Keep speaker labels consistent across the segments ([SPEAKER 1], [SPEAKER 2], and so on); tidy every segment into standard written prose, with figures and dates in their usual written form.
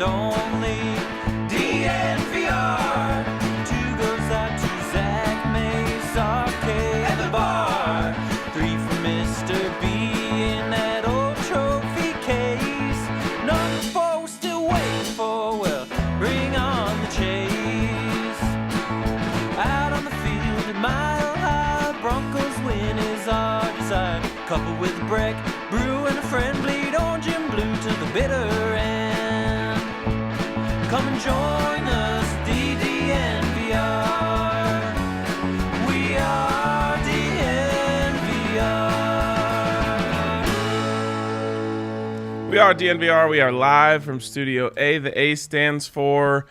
[SPEAKER 1] only DNVR. 2 goes out to Zach Mace, Arcade, and the bar. 3 for Mr. B in that old trophy case. Number 4 we're still waiting for, well, bring on the chase. Out on the field at Mile High, Broncos win is our desire. Coupled with a break, brew and a friend, bleed orange and blue to the bitter end. Come and join us, DDNVR. We are DNVR.
[SPEAKER 2] We are DNVR. We are live from Studio A. The A stands for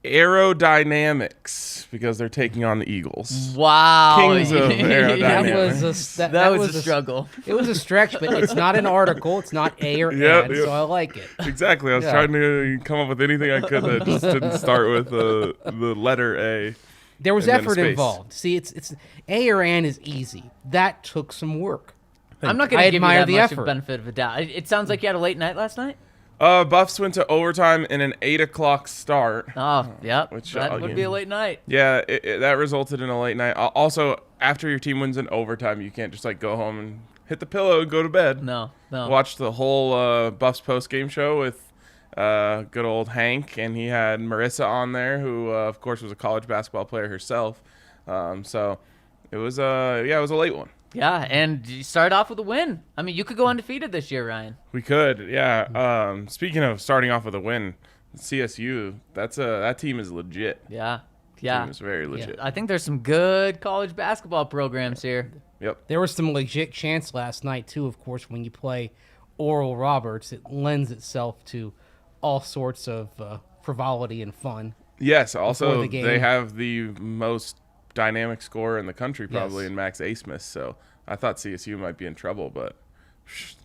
[SPEAKER 2] aerodynamics because they're taking on the Eagles.
[SPEAKER 3] Wow.
[SPEAKER 2] Kings of aerodynamics.
[SPEAKER 3] That was a struggle.
[SPEAKER 4] It was a stretch, but it's not an article. It's not A or
[SPEAKER 2] Yep,
[SPEAKER 4] and,
[SPEAKER 2] yep.
[SPEAKER 4] so I like it.
[SPEAKER 2] Exactly. I was trying to come up with anything I could that just didn't start with the letter A.
[SPEAKER 4] There was
[SPEAKER 2] and then
[SPEAKER 4] effort
[SPEAKER 2] space.
[SPEAKER 4] involved. See, it's A or and is easy. That took some work.
[SPEAKER 3] I'm not going
[SPEAKER 4] I
[SPEAKER 3] to give you
[SPEAKER 4] admire
[SPEAKER 3] that
[SPEAKER 4] the
[SPEAKER 3] much
[SPEAKER 4] effort.
[SPEAKER 3] of benefit of a doubt. It sounds like you had a late night last night.
[SPEAKER 2] Buffs went to overtime in an 8 o'clock start.
[SPEAKER 3] Oh, yeah.
[SPEAKER 2] Which,
[SPEAKER 3] That would be a late night.
[SPEAKER 2] Yeah, that resulted in a late night. Also, after your team wins in overtime, you can't just like go home and hit the pillow and go to bed.
[SPEAKER 3] No.
[SPEAKER 2] Watched the whole Buffs post-game show with good old Hank, and he had Marissa on there, who, of course, was a college basketball player herself. So it was it was a late one.
[SPEAKER 3] Yeah, and you start off with a win. I mean, you could go undefeated this year, Ryan.
[SPEAKER 2] We could, yeah. Speaking of starting off with a win, CSU, that team is legit.
[SPEAKER 3] Yeah.
[SPEAKER 2] Team is very legit.
[SPEAKER 3] I think there's some good college basketball programs here.
[SPEAKER 2] Yep.
[SPEAKER 4] There was some legit chance last night, too, of course, when you play Oral Roberts. It lends itself to all sorts of frivolity and fun.
[SPEAKER 2] Yes, also
[SPEAKER 4] the game.
[SPEAKER 2] they have the most dynamic scorer in the country probably
[SPEAKER 4] Yes.
[SPEAKER 2] in Max Asmus, so I thought CSU might be in trouble, but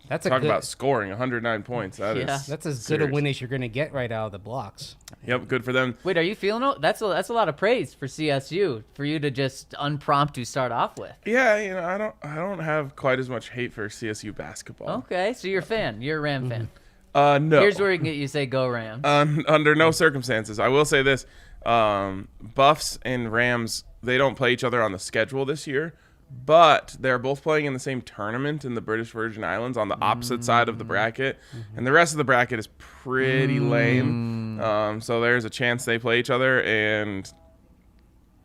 [SPEAKER 4] That's a
[SPEAKER 2] talk
[SPEAKER 4] good,
[SPEAKER 2] about scoring 109 points. That is
[SPEAKER 4] That's as
[SPEAKER 2] serious.
[SPEAKER 4] good a win as you're going to get right out of the blocks.
[SPEAKER 2] Yep, good for them.
[SPEAKER 3] Wait, are you feeling it? That's a lot of praise for CSU for you to just unpromptu start off with.
[SPEAKER 2] Yeah, I don't have quite as much hate for CSU basketball.
[SPEAKER 3] Okay, so you're a fan. You're a Ram fan.
[SPEAKER 2] No.
[SPEAKER 3] Here's where we can get you to say go Rams.
[SPEAKER 2] Under no circumstances. I will say this. Buffs and Rams, they don't play each other on the schedule this year, but they're both playing in the same tournament in the British Virgin Islands on the opposite side of the bracket, and the rest of the bracket is pretty lame. So there's a chance they play each other, and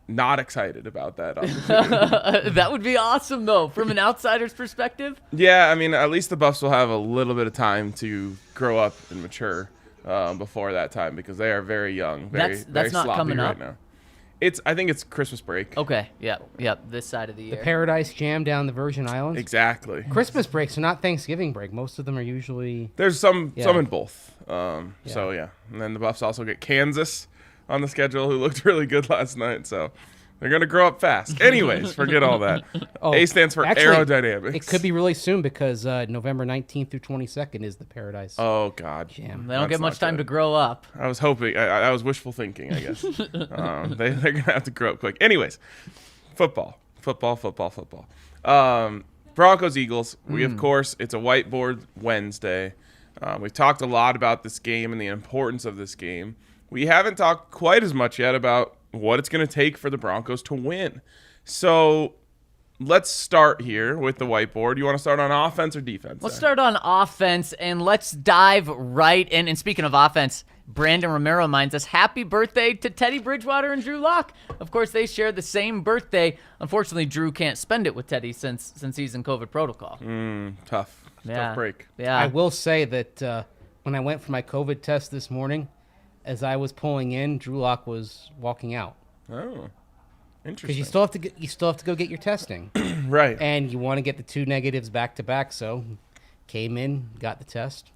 [SPEAKER 2] not excited about that opportunity.
[SPEAKER 3] That would be awesome, though, from an outsider's perspective.
[SPEAKER 2] Yeah, I mean, at least the Buffs will have a little bit of time to grow up and mature before that time because they are very young, very
[SPEAKER 3] That's not
[SPEAKER 2] sloppy
[SPEAKER 3] coming
[SPEAKER 2] right
[SPEAKER 3] up?
[SPEAKER 2] now. I think it's Christmas break.
[SPEAKER 3] Okay, yep, this side of the year.
[SPEAKER 4] Paradise Jam down the Virgin Islands.
[SPEAKER 2] Exactly.
[SPEAKER 4] Christmas breaks are not Thanksgiving break. Most of them are usually...
[SPEAKER 2] There's some
[SPEAKER 4] Yeah.
[SPEAKER 2] in both. So yeah, and then the Buffs also get Kansas on the schedule, who looked really good last night. So they're gonna grow up fast. Anyways, forget all that. A stands for
[SPEAKER 4] actually,
[SPEAKER 2] aerodynamics.
[SPEAKER 4] It could be really soon because November 19th through 22nd is the Paradise
[SPEAKER 2] Oh God.
[SPEAKER 4] Jam.
[SPEAKER 3] They don't
[SPEAKER 2] That's
[SPEAKER 3] get much
[SPEAKER 2] not
[SPEAKER 3] time
[SPEAKER 2] good.
[SPEAKER 3] to grow up.
[SPEAKER 2] I was hoping. I was wishful thinking, I guess. They're gonna have to grow up quick. Anyways, football. Broncos Eagles. We of course it's a whiteboard Wednesday. We've talked a lot about this game and the importance of this game. We haven't talked quite as much yet about what it's going to take for the Broncos to win. So let's start here with the whiteboard. You want to start on offense or defense?
[SPEAKER 3] Let's start on offense, and let's dive right in. And speaking of offense, Brandon Romero reminds us, happy birthday to Teddy Bridgewater and Drew Lock. Of course, they share the same birthday. Unfortunately, Drew can't spend it with Teddy since he's in COVID protocol.
[SPEAKER 2] Tough break.
[SPEAKER 3] Yeah.
[SPEAKER 4] I will say that when I went for my COVID test this morning, as I was pulling in, Drew Lock was walking out.
[SPEAKER 2] Oh, interesting.
[SPEAKER 4] Because you still have to go get your testing,
[SPEAKER 2] Right.
[SPEAKER 4] and you want to get the 2 negatives back to back. So, came in, got the test.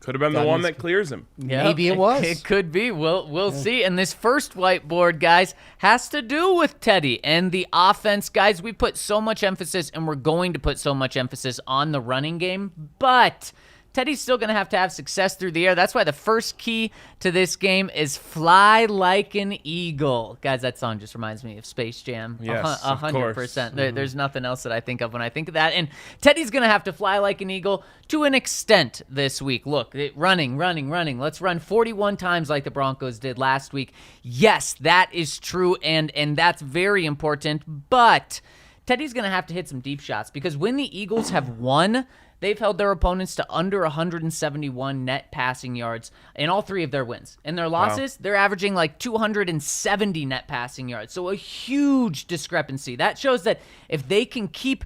[SPEAKER 2] Could have been the
[SPEAKER 4] Got
[SPEAKER 2] one
[SPEAKER 4] his-
[SPEAKER 2] that clears him.
[SPEAKER 3] Yeah,
[SPEAKER 4] Maybe it was.
[SPEAKER 3] It could be. We'll see. And this first whiteboard, guys, has to do with Teddy and the offense. Guys, we put so much emphasis, and we're going to put so much emphasis on the running game, but Teddy's still going to have success through the air. That's why the first key to this game is fly like an eagle. Guys, that song just reminds me of Space Jam.
[SPEAKER 2] Yes, of
[SPEAKER 3] 100%.
[SPEAKER 2] course.
[SPEAKER 3] There's nothing else that I think of when I think of that. And Teddy's going to have to fly like an eagle to an extent this week. Look, running. Let's run 41 times like the Broncos did last week. Yes, that is true, and that's very important. But Teddy's going to have to hit some deep shots because when the Eagles have won, they've held their opponents to under 171 net passing yards in all three of their wins. In their losses, they're averaging like 270 net passing yards. So a huge discrepancy. That shows that if they can keep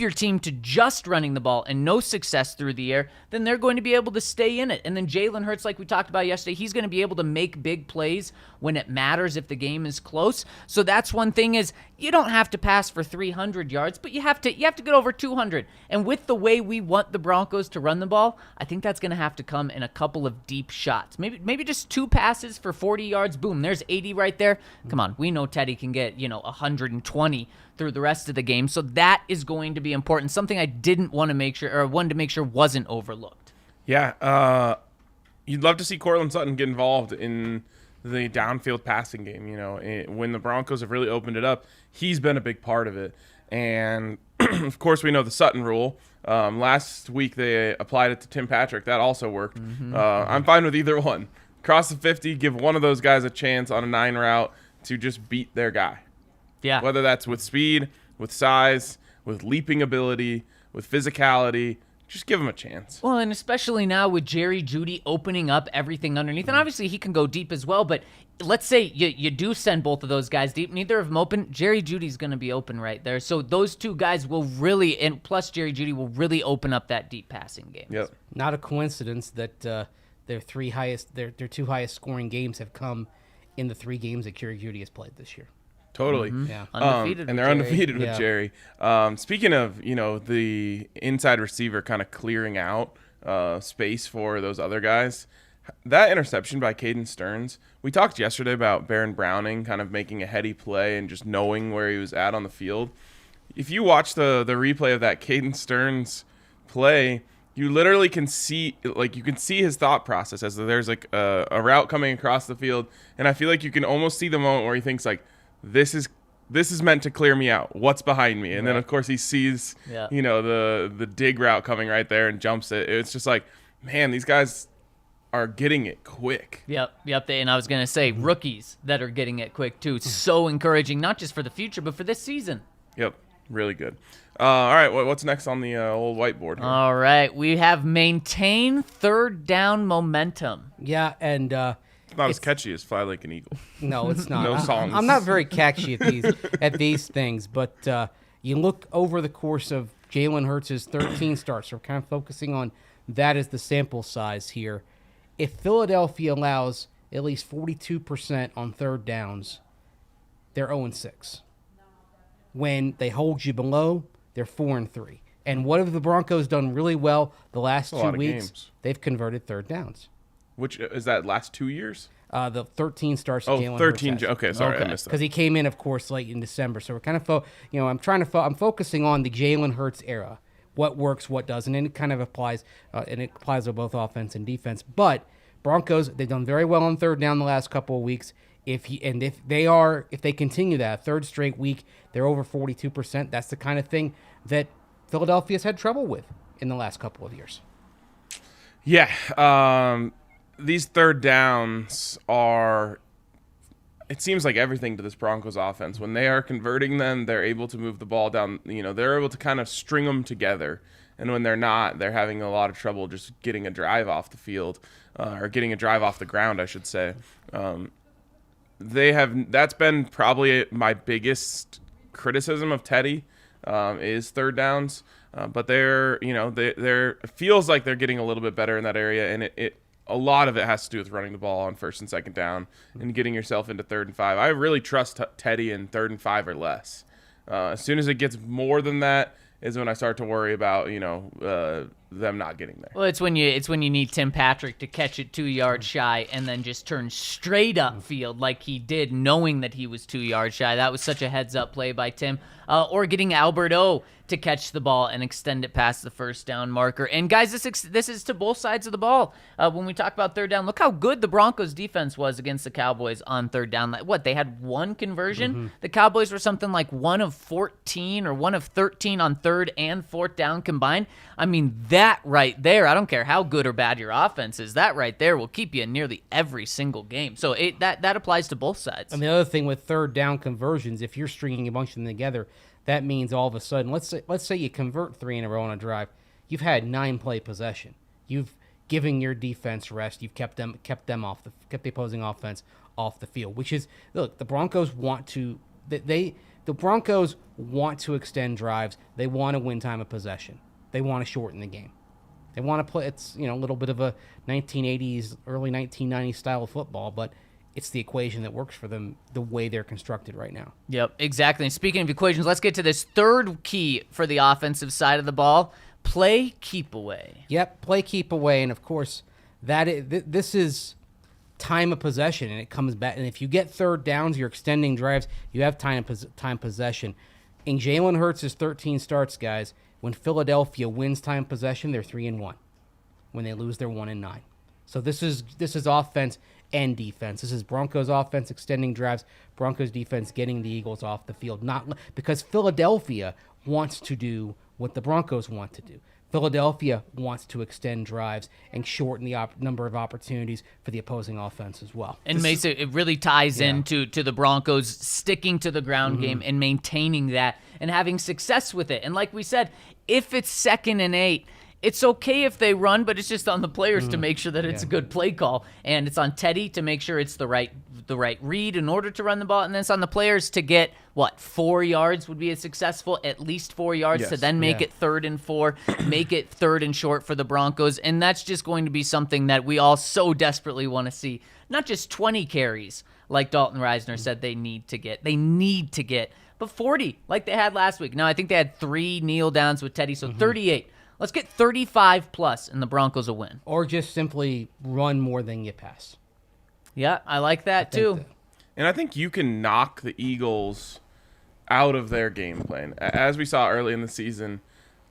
[SPEAKER 3] your team to just running the ball and no success through the air, then they're going to be able to stay in it. And then Jalen Hurts, like we talked about yesterday, he's going to be able to make big plays when it matters if the game is close. So that's one thing is you don't have to pass for 300 yards, but you have to get over 200. And with the way we want the Broncos to run the ball, I think that's going to have to come in a couple of deep shots. Maybe just 2 passes for 40 yards. Boom, there's 80 right there. Come on, we know Teddy can get, 120 through the rest of the game. So that is going to be important. Something I wanted to make sure wasn't overlooked.
[SPEAKER 2] Yeah, you'd love to see Courtland Sutton get involved in the downfield passing game. When the Broncos have really opened it up, he's been a big part of it. And of course, we know the Sutton rule. Last week they applied it to Tim Patrick. That also worked. I'm fine with either one. Cross the 50, give one of those guys a chance on a 9 route to just beat their guy.
[SPEAKER 3] Yeah.
[SPEAKER 2] Whether that's with speed, with size, with leaping ability, with physicality, just give him a chance.
[SPEAKER 3] Well, and especially now with Jerry Jeudy opening up everything underneath, and obviously he can go deep as well, but let's say you do send both of those guys deep, neither of them open, Jerry Judy's going to be open right there. So those two guys will really, and plus Jerry Jeudy will really open up that deep passing game.
[SPEAKER 2] Yep.
[SPEAKER 4] Not a coincidence that their 2 highest scoring games have come in the 3 games that Jerry Jeudy has played this year.
[SPEAKER 2] Totally.
[SPEAKER 4] Yeah.
[SPEAKER 3] Undefeated
[SPEAKER 2] and
[SPEAKER 3] with
[SPEAKER 2] they're
[SPEAKER 3] Jerry.
[SPEAKER 2] undefeated with
[SPEAKER 4] Yeah.
[SPEAKER 2] Jerry. Speaking of, the inside receiver kind of clearing out space for those other guys, that interception by Caden Stearns, we talked yesterday about Baron Browning kind of making a heady play and just knowing where he was at on the field. If you watch the replay of that Caden Stearns play, you literally can see his thought process as there's like a route coming across the field, and I feel like you can almost see the moment where he thinks like, this is meant to clear me out. What's behind me? And then of course he sees, the dig route coming right there and jumps it. It's just like, man, these guys are getting it quick.
[SPEAKER 3] Yep. And I was going to say rookies that are getting it quick too. It's so encouraging, not just for the future, but for this season.
[SPEAKER 2] Yep, really good. All right, what's next on the old whiteboard here?
[SPEAKER 3] All right, we have maintain third down momentum.
[SPEAKER 4] Yeah, and
[SPEAKER 2] It's not as catchy as Fly Like an Eagle.
[SPEAKER 4] no, it's not.
[SPEAKER 2] No songs.
[SPEAKER 4] I'm not very catchy at these things, but you look over the course of Jalen Hurts' 13 starts. We're kind of focusing on that as the sample size here. If Philadelphia allows at least 42% on third downs, they're 0-6. When they hold you below, they're 4-3. And what have the Broncos done really well the last 2
[SPEAKER 2] lot of
[SPEAKER 4] weeks?
[SPEAKER 2] games.
[SPEAKER 4] They've converted third downs.
[SPEAKER 2] Which is that last 2 years?
[SPEAKER 4] The 13 starts. that
[SPEAKER 2] Oh,
[SPEAKER 4] Jalen
[SPEAKER 2] 13.
[SPEAKER 4] Hurts has.
[SPEAKER 2] Okay, sorry, I missed
[SPEAKER 4] Because
[SPEAKER 2] that.
[SPEAKER 4] he came in, of course, late in December. So we're kind of, I'm focusing on the Jalen Hurts era. What works, what doesn't, and it kind of applies, to both offense and defense. But Broncos, they've done very well on third down the last couple of weeks. If they continue that third straight week, they're over 42%. That's the kind of thing that Philadelphia's had trouble with in the last couple of years.
[SPEAKER 2] Yeah, these third downs are, it seems like everything to this Broncos offense. When they are converting them, they're able to move the ball down, they're able to kind of string them together. And when they're not, they're having a lot of trouble just getting a drive off the field, or getting a drive off the ground, I should say. That's been probably my biggest criticism of Teddy, is third downs. But it feels like they're getting a little bit better in that area, and a lot of it has to do with running the ball on first and second down and getting yourself into 3rd and 5. I really trust Teddy in 3rd and 5 or less. As soon as it gets more than that is when I start to worry about, them not getting there.
[SPEAKER 3] Well, it's when you need Tim Patrick to catch it 2 yards shy and then just turn straight up field like he did, knowing that he was 2 yards shy. That was such a heads-up play by Tim. Or getting Albert O to catch the ball and extend it past the first down marker. And guys, this is to both sides of the ball. When we talk about third down, look how good the Broncos defense was against the Cowboys on third down. What, they had one conversion? The Cowboys were something like 1 of 14 or 1 of 13 on third and fourth down combined. I mean, that right there, I don't care how good or bad your offense is, that right there will keep you in nearly every single game. So that applies to both sides.
[SPEAKER 4] And the other thing with third down conversions, if you're stringing a bunch of them together, that means all of a sudden, let's say you convert 3 in a row on a drive, you've had 9-play possession. You've given your defense rest. You've kept the opposing offense off the field. Which is, look, the Broncos want to extend drives. They want to win time of possession. They want to shorten the game. They want to play. It's a little bit of a 1980s, early 1990s style of football, but it's the equation that works for them the way they're constructed right now.
[SPEAKER 3] Yep, exactly. And speaking of equations, let's get to this third key for the offensive side of the ball. Play keep away.
[SPEAKER 4] Yep, play keep away. And, of course, this is time of possession, and it comes back. And if you get third downs, you're extending drives, you have time possession. In Jalen Hurts' 13 starts, guys, when Philadelphia wins time possession, they're 3-1. When they lose, they're 1-9. So this is offense and defense. This is Broncos offense extending drives, Broncos defense getting the Eagles off the field. Not because Philadelphia wants to do what the Broncos want to do. Philadelphia wants to extend drives and shorten the number of opportunities for the opposing offense as well.
[SPEAKER 3] And it really ties into the Broncos sticking to the ground game and maintaining that and having success with it. And like we said, if it's 2nd and 8, it's okay if they run, but it's just on the players to make sure that it's a good play call. And it's on Teddy to make sure it's the right read in order to run the ball. And then it's on the players to get, 4 yards would be at least 4 yards to then make it 3rd and 4, make it 3rd and short for the Broncos. And that's just going to be something that we all so desperately want to see. Not just 20 carries, like Dalton Reisner said they need to get. They need to get, but 40, like they had last week. Now, I think they had 3 kneel downs with Teddy, so 38. Let's get 35 plus, and the Broncos will win.
[SPEAKER 4] Or just simply run more than you pass.
[SPEAKER 3] Yeah, I like that too.
[SPEAKER 2] And I think you can knock the Eagles out of their game plan. As we saw early in the season,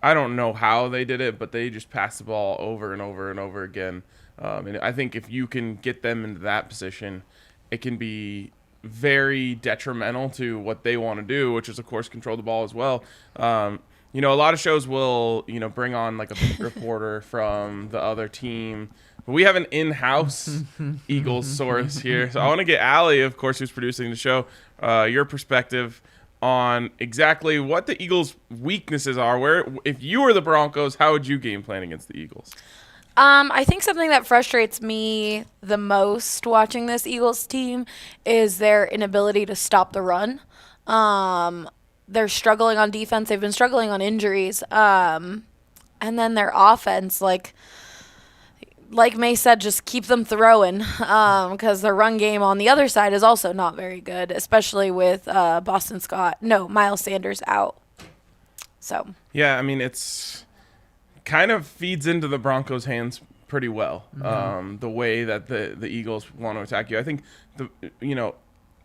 [SPEAKER 2] I don't know how they did it, but they just passed the ball over and over and over again. And I think if you can get them into that position, it can be very detrimental to what they want to do, which is, of course, control the ball as well. A lot of shows will, bring on like a beat reporter from the other team. But we have an in-house Eagles source here. So I want to get Allie, of course, who's producing the show, your perspective on exactly what the Eagles' weaknesses are. If you were the Broncos, how would you game plan against the Eagles?
[SPEAKER 5] I think something that frustrates me the most watching this Eagles team is their inability to stop the run. They're struggling on defense. They've been struggling on injuries. And then their offense, like May said, just keep them throwing because their run game on the other side is also not very good, especially with Miles Sanders out. So. Yeah,
[SPEAKER 2] it's kind of feeds into the Broncos' hands pretty well, the way that the Eagles want to attack you. I think,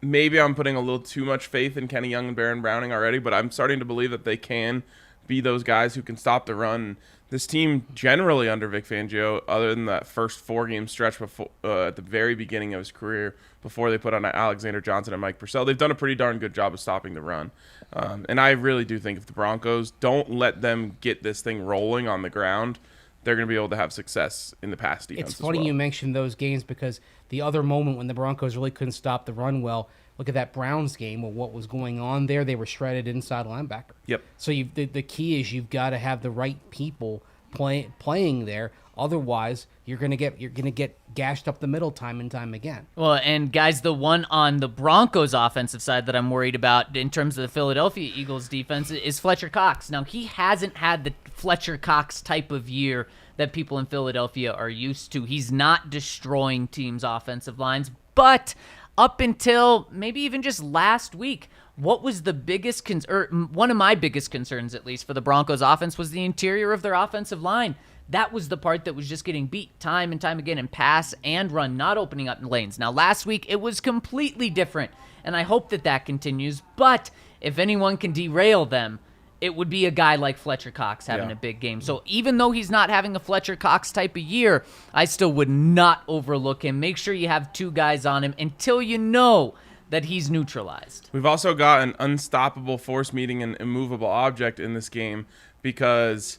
[SPEAKER 2] maybe I'm putting a little too much faith in Kenny Young and Baron Browning already, but I'm starting to believe that they can be those guys who can stop the run. This team generally under Vic Fangio, other than that first 4-game stretch before at the very beginning of his career, before they put on Alexander Johnson and Mike Purcell, they've done a pretty darn good job of stopping the run. And I really do think if the Broncos don't let them get this thing rolling on the ground, they're going to be able to have success in the pass defense.
[SPEAKER 4] It's funny you mentioned those games because the other moment when the Broncos really couldn't stop the run well, look at that Browns game with what was going on there. They were shredded inside linebacker.
[SPEAKER 2] Yep.
[SPEAKER 4] So the key is you've got to have the right people playing there. Otherwise, you're gonna get gashed up the middle time and time again.
[SPEAKER 3] Well, and guys, the one on the Broncos offensive side that I'm worried about in terms of the Philadelphia Eagles defense is Fletcher Cox. Now, he hasn't had the Fletcher Cox type of year that people in Philadelphia are used to. He's not destroying teams' offensive lines, but up until maybe even just last week, what was the biggest one of my biggest concerns, at least for the Broncos offense, was the interior of their offensive line. that was the part that was just getting beat time and time again in pass and run, not opening up lanes. Now, last week, it was completely different, and I hope that that continues. But if anyone can derail them, it would be a guy like Fletcher Cox having a big game. So even though he's not having a Fletcher Cox type of year, I still would not overlook him. Make sure you have 2 guys on him until you know that he's neutralized.
[SPEAKER 2] We've also got an unstoppable force meeting an immovable object in this game because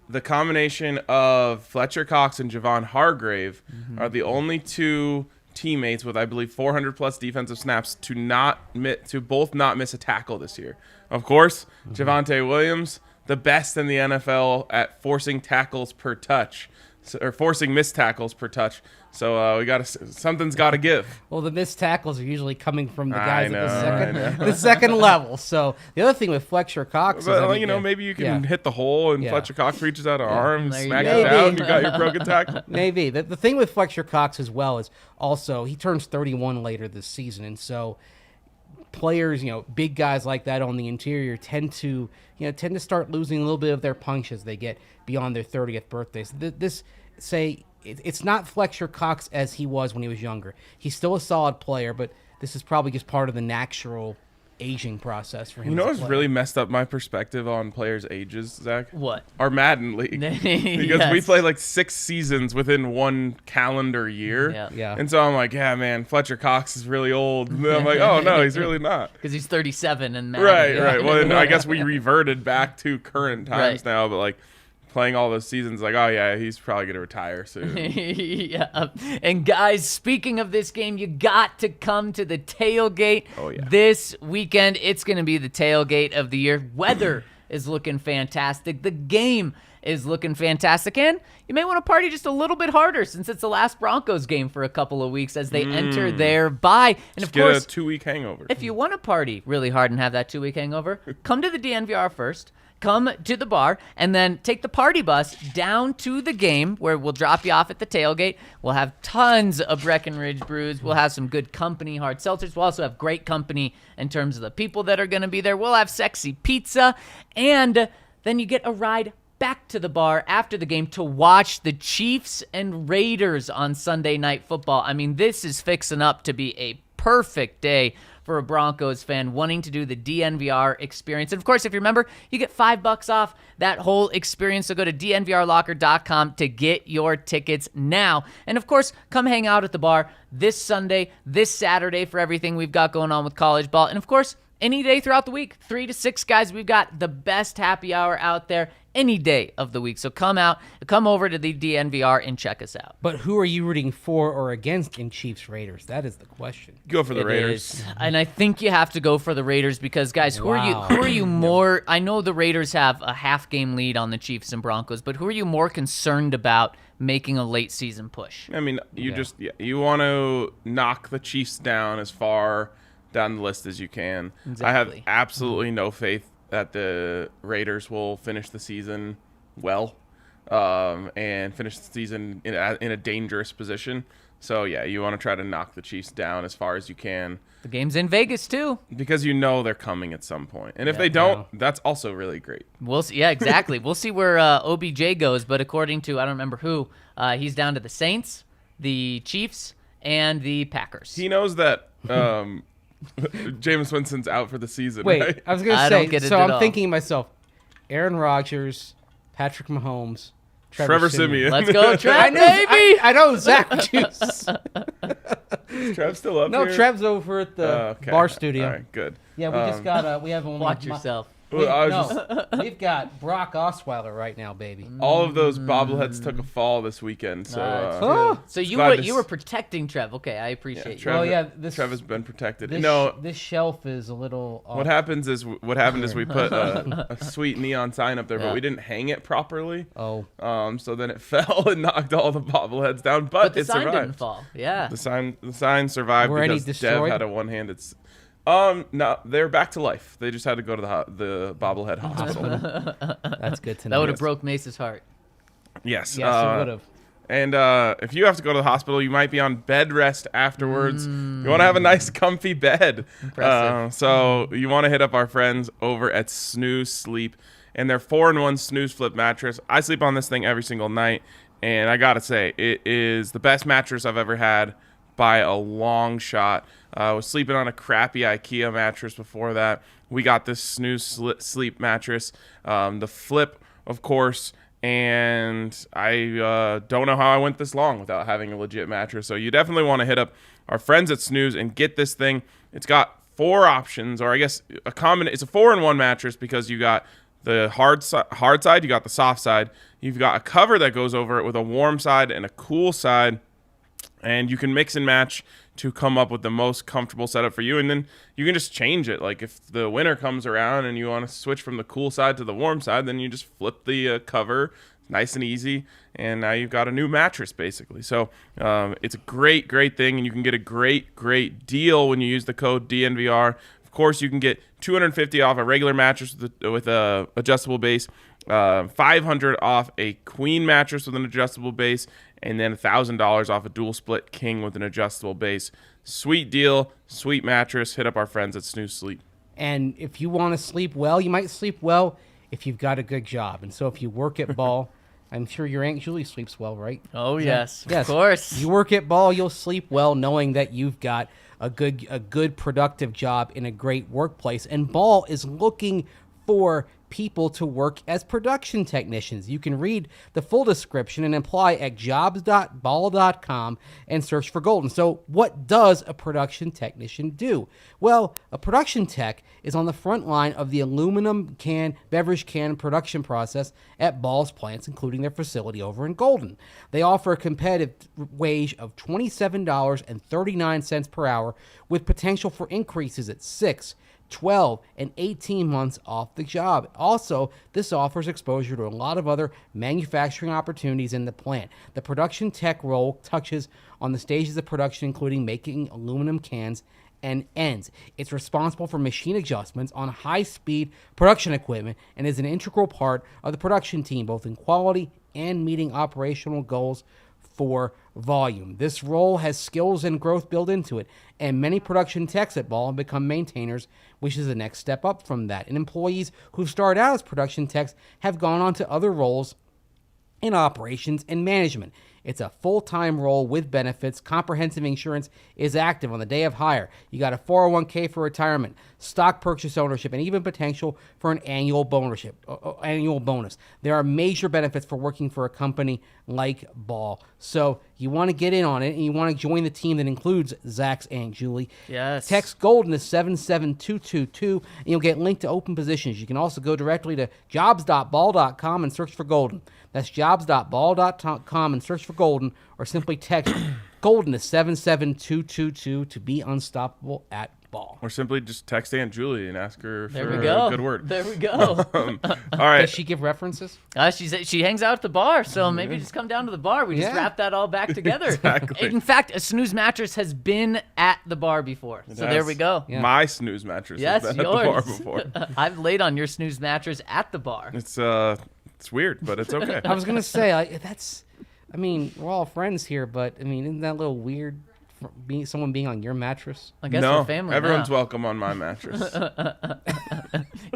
[SPEAKER 2] the combination of Fletcher Cox and Javon Hargrave are the only 2 teammates with, I believe, 400-plus defensive snaps to both not miss a tackle this year. Of course, Javonte Williams, the best in the NFL at forcing tackles per touch, or forcing missed tackles per touch. So something's got to give.
[SPEAKER 4] Well, the missed tackles are usually coming from the
[SPEAKER 2] I
[SPEAKER 4] guys
[SPEAKER 2] know.
[SPEAKER 4] at the second level. So the other thing with Fletcher Cox
[SPEAKER 2] But,
[SPEAKER 4] is,
[SPEAKER 2] maybe you can hit the hole and
[SPEAKER 4] Yeah.
[SPEAKER 2] Fletcher Cox reaches out an arm,
[SPEAKER 3] There you
[SPEAKER 2] smack
[SPEAKER 3] go.
[SPEAKER 2] it down,
[SPEAKER 4] Maybe.
[SPEAKER 2] you got your broken tackle.
[SPEAKER 4] maybe the thing with Fletcher Cox as well is also he turns 31 later this season, and so players, big guys like that on the interior tend to start losing a little bit of their punch as they get beyond their 30th birthday. So it's not Fletcher Cox as he was when he was younger. He's still a solid player, but this is probably just part of the natural aging process for him.
[SPEAKER 2] You know
[SPEAKER 4] as a
[SPEAKER 2] what's
[SPEAKER 4] player.
[SPEAKER 2] really messed up my perspective on players' ages, Zach?
[SPEAKER 3] What?
[SPEAKER 2] Our Madden League. Because we
[SPEAKER 3] Yes.
[SPEAKER 2] play like 6 seasons within one calendar year.
[SPEAKER 3] Yeah.
[SPEAKER 4] Yeah.
[SPEAKER 2] And so I'm like, yeah, man, Fletcher Cox is really old. And then I'm like, oh, no, he's really not.
[SPEAKER 3] Because he's 37 and mad.
[SPEAKER 2] Right. Well, then I guess we reverted back to current times
[SPEAKER 3] Right.
[SPEAKER 2] now, but like playing all those seasons, like, oh, yeah, he's probably going to retire soon.
[SPEAKER 3] Yeah. And guys, speaking of this game, you got to come to the tailgate
[SPEAKER 2] yeah.
[SPEAKER 3] this weekend. It's going to be the tailgate of the year. Weather is looking fantastic. The game is looking fantastic. And you may want to party just a little bit harder since it's the last Broncos game for a couple of weeks as they enter their bye. And of
[SPEAKER 2] Get
[SPEAKER 3] course,
[SPEAKER 2] a 2-week hangover.
[SPEAKER 3] if you want to party really hard and have that 2-week hangover, come to the DNVR first. Come to the bar and then take the party bus down to the game where we'll drop you off at the tailgate. We'll have tons of Breckenridge brews. We'll have some good company, hard seltzers. We'll also have great company in terms of the people that are going to be there. We'll have sexy pizza. And then you get a ride back to the bar after the game to watch the Chiefs and Raiders on Sunday Night Football. I mean, this is fixing up to be a perfect day for a Broncos fan wanting to do the DNVR experience. And of course, if you remember, you get $5 off that whole experience. So go to dnvrlocker.com to get your tickets now. And of course, come hang out at the bar this Sunday, this Saturday for everything we've got going on with college ball. And of course, any day throughout the week, 3 to 6 guys, we've got the best happy hour out there any day of the week. So come over to the DNVR and check us out.
[SPEAKER 4] But who are you rooting for or against in Chiefs Raiders? That is the question.
[SPEAKER 2] Go for the
[SPEAKER 3] It
[SPEAKER 2] Raiders.
[SPEAKER 3] is. And I think you have to go for the Raiders because, guys, who
[SPEAKER 4] Wow.
[SPEAKER 3] are you more? I know the Raiders have a half-game lead on the Chiefs and Broncos, but who are you more concerned about making a late-season push?
[SPEAKER 2] I mean, you want to knock the Chiefs down as far down the list as you can. I have
[SPEAKER 3] Exactly.
[SPEAKER 2] absolutely no faith that the Raiders will finish the season well and finish the season in a dangerous position. So, yeah, you want to try to knock the Chiefs down as far as you can
[SPEAKER 3] The game's in Vegas, too.
[SPEAKER 2] because you know they're coming at some point. And if they don't, that's also really great.
[SPEAKER 3] We'll see. Yeah, exactly. We'll see where OBJ goes, but according to, I don't remember who, he's down to the Saints, the Chiefs, and the Packers.
[SPEAKER 2] He knows that Jameis Winston's out for the season,
[SPEAKER 4] Wait,
[SPEAKER 2] right?
[SPEAKER 4] I was going
[SPEAKER 3] I
[SPEAKER 4] to
[SPEAKER 3] don't
[SPEAKER 4] say,
[SPEAKER 3] get it
[SPEAKER 4] so
[SPEAKER 3] at
[SPEAKER 4] I'm
[SPEAKER 3] all.
[SPEAKER 4] thinking to myself, Aaron Rodgers, Patrick Mahomes,
[SPEAKER 2] Trevor Siemian.
[SPEAKER 3] Let's go,
[SPEAKER 4] I
[SPEAKER 3] Trev,
[SPEAKER 4] know,
[SPEAKER 3] baby!
[SPEAKER 4] I know Zach Juice.
[SPEAKER 2] Is Trev still up
[SPEAKER 4] No,
[SPEAKER 2] here?
[SPEAKER 4] Trev's over at the
[SPEAKER 2] Okay.
[SPEAKER 4] bar studio.
[SPEAKER 2] All right, good.
[SPEAKER 4] Yeah, we just got we have one.
[SPEAKER 3] Watch yourself.
[SPEAKER 2] Well, I was
[SPEAKER 4] We've got Brock Osweiler right now, baby.
[SPEAKER 2] all of those bobbleheads took a fall this weekend, so
[SPEAKER 4] Oh,
[SPEAKER 3] So you
[SPEAKER 2] glad
[SPEAKER 3] were
[SPEAKER 2] to
[SPEAKER 3] you
[SPEAKER 2] s-
[SPEAKER 3] were protecting Trev. Okay, I appreciate you.
[SPEAKER 2] Trev,
[SPEAKER 4] Oh, yeah, this-
[SPEAKER 2] Trev has been protected.
[SPEAKER 4] this,
[SPEAKER 2] No,
[SPEAKER 4] this shelf is a little.
[SPEAKER 2] what happened is we put a sweet neon sign up there,
[SPEAKER 3] Yeah.
[SPEAKER 2] but we didn't hang it properly.
[SPEAKER 4] Oh,
[SPEAKER 2] So then it fell and knocked all the bobbleheads down,
[SPEAKER 3] But
[SPEAKER 2] but
[SPEAKER 3] the
[SPEAKER 2] it
[SPEAKER 3] sign
[SPEAKER 2] survived.
[SPEAKER 3] didn't fall. Yeah.
[SPEAKER 2] The sign survived
[SPEAKER 4] Were any
[SPEAKER 2] because Dev
[SPEAKER 4] destroyed?
[SPEAKER 2] had a one-handed. No, they're back to life. They just had to go to the bobblehead hospital.
[SPEAKER 4] that's good to
[SPEAKER 3] That
[SPEAKER 4] know.
[SPEAKER 3] would have broke Mace's heart.
[SPEAKER 2] Yes.
[SPEAKER 4] Yes, it would have.
[SPEAKER 2] And if you have to go to the hospital, you might be on bed rest afterwards. You want to have a nice, comfy bed.
[SPEAKER 3] Impressive.
[SPEAKER 2] So you want to hit up our friends over at Snooze Sleep. and their 4-in-1 snooze flip mattress. I sleep on this thing every single night, and I gotta say, it is the best mattress I've ever had by a long shot. I was sleeping on a crappy IKEA mattress before that. We got this snooze sleep mattress, the flip, of course, and I don't know how I went this long without having a legit mattress. So you definitely want to hit up our friends at Snooze and get this thing. It's got 4 options, or I guess it's a 4-in-1 mattress because you got the hard side, you got the soft side, you've got a cover that goes over it with a warm side and a cool side, and you can mix and match to come up with the most comfortable setup for you. And then you can just change it. Like if the winter comes around and you want to switch from the cool side to the warm side, then you just flip the cover, nice and easy, and now you've got a new mattress basically. So it's a great thing, and you can get a great deal when you use the code DNVR. Of course, you can get $250 off a regular mattress with a adjustable base, $500 off a queen mattress with an adjustable base, and then $1,000 off a dual split king with an adjustable base. Sweet deal, sweet mattress. Hit up our friends at Snooze Sleep.
[SPEAKER 4] And if you want to sleep well, you might sleep well if you've got a good job. And so if you work at Ball, I'm sure your Aunt Julie sleeps well, right?
[SPEAKER 3] Oh, yes,
[SPEAKER 4] Yes.
[SPEAKER 3] of course.
[SPEAKER 4] You work at Ball, you'll sleep well knowing that you've got a good productive job in a great workplace. And Ball is looking for people to work as production technicians. You can read the full description and apply at jobs.ball.com and search for Golden. So what does a production technician do? Well, a production tech is on the front line of the aluminum beverage can production process at Ball's plants, including their facility over in Golden. They offer a competitive wage of $27.39 per hour with potential for increases at 6, 12, and 18 months off the job. Also, this offers exposure to a lot of other manufacturing opportunities in the plant. The production tech role touches on the stages of production, including making aluminum cans and ends. It's responsible for machine adjustments on high-speed production equipment and is an integral part of the production team, both in quality and meeting operational goals for volume. This role has skills and growth built into it, and many production techs at Ball have become maintainers, which is the next step up from that. And employees who start out as production techs have gone on to other roles in operations and management. It's a full-time role with benefits. Comprehensive insurance is active on the day of hire. You got a 401k for retirement, stock purchase ownership, and even potential for an annual bonus. There are major benefits for working for a company like Ball. So you want to get in on it, and you want to join the team that includes Zach's Aunt Julie.
[SPEAKER 3] Yes.
[SPEAKER 4] Text Golden to 77222, and you'll get linked to open positions. You can also go directly to jobs.ball.com and search for Golden. That's jobs.ball.com and search for Golden, or simply text Golden to 77222 to be unstoppable at Ball.
[SPEAKER 2] Or simply just text Aunt Julie and ask her
[SPEAKER 3] There
[SPEAKER 2] for
[SPEAKER 3] we go.
[SPEAKER 2] a good word.
[SPEAKER 3] There we go.
[SPEAKER 2] All right.
[SPEAKER 4] Does she give references?
[SPEAKER 3] She hangs out at the bar, so maybe just come down to the bar. We just
[SPEAKER 4] Yeah.
[SPEAKER 3] wrap that all back together.
[SPEAKER 2] Exactly.
[SPEAKER 3] In fact, a Snooze mattress has been at the bar before. So there we go.
[SPEAKER 4] Yeah.
[SPEAKER 2] My snooze mattress
[SPEAKER 3] Yes,
[SPEAKER 2] has been at the bar
[SPEAKER 3] yours.
[SPEAKER 2] before.
[SPEAKER 3] I've laid on your Snooze mattress at the bar.
[SPEAKER 2] It's weird, but it's okay.
[SPEAKER 4] I was going to say, we're all friends here, but, isn't that a little weird, someone being on your mattress?
[SPEAKER 3] I guess
[SPEAKER 2] No,
[SPEAKER 3] we're family
[SPEAKER 2] everyone's
[SPEAKER 3] now.
[SPEAKER 2] welcome on my mattress.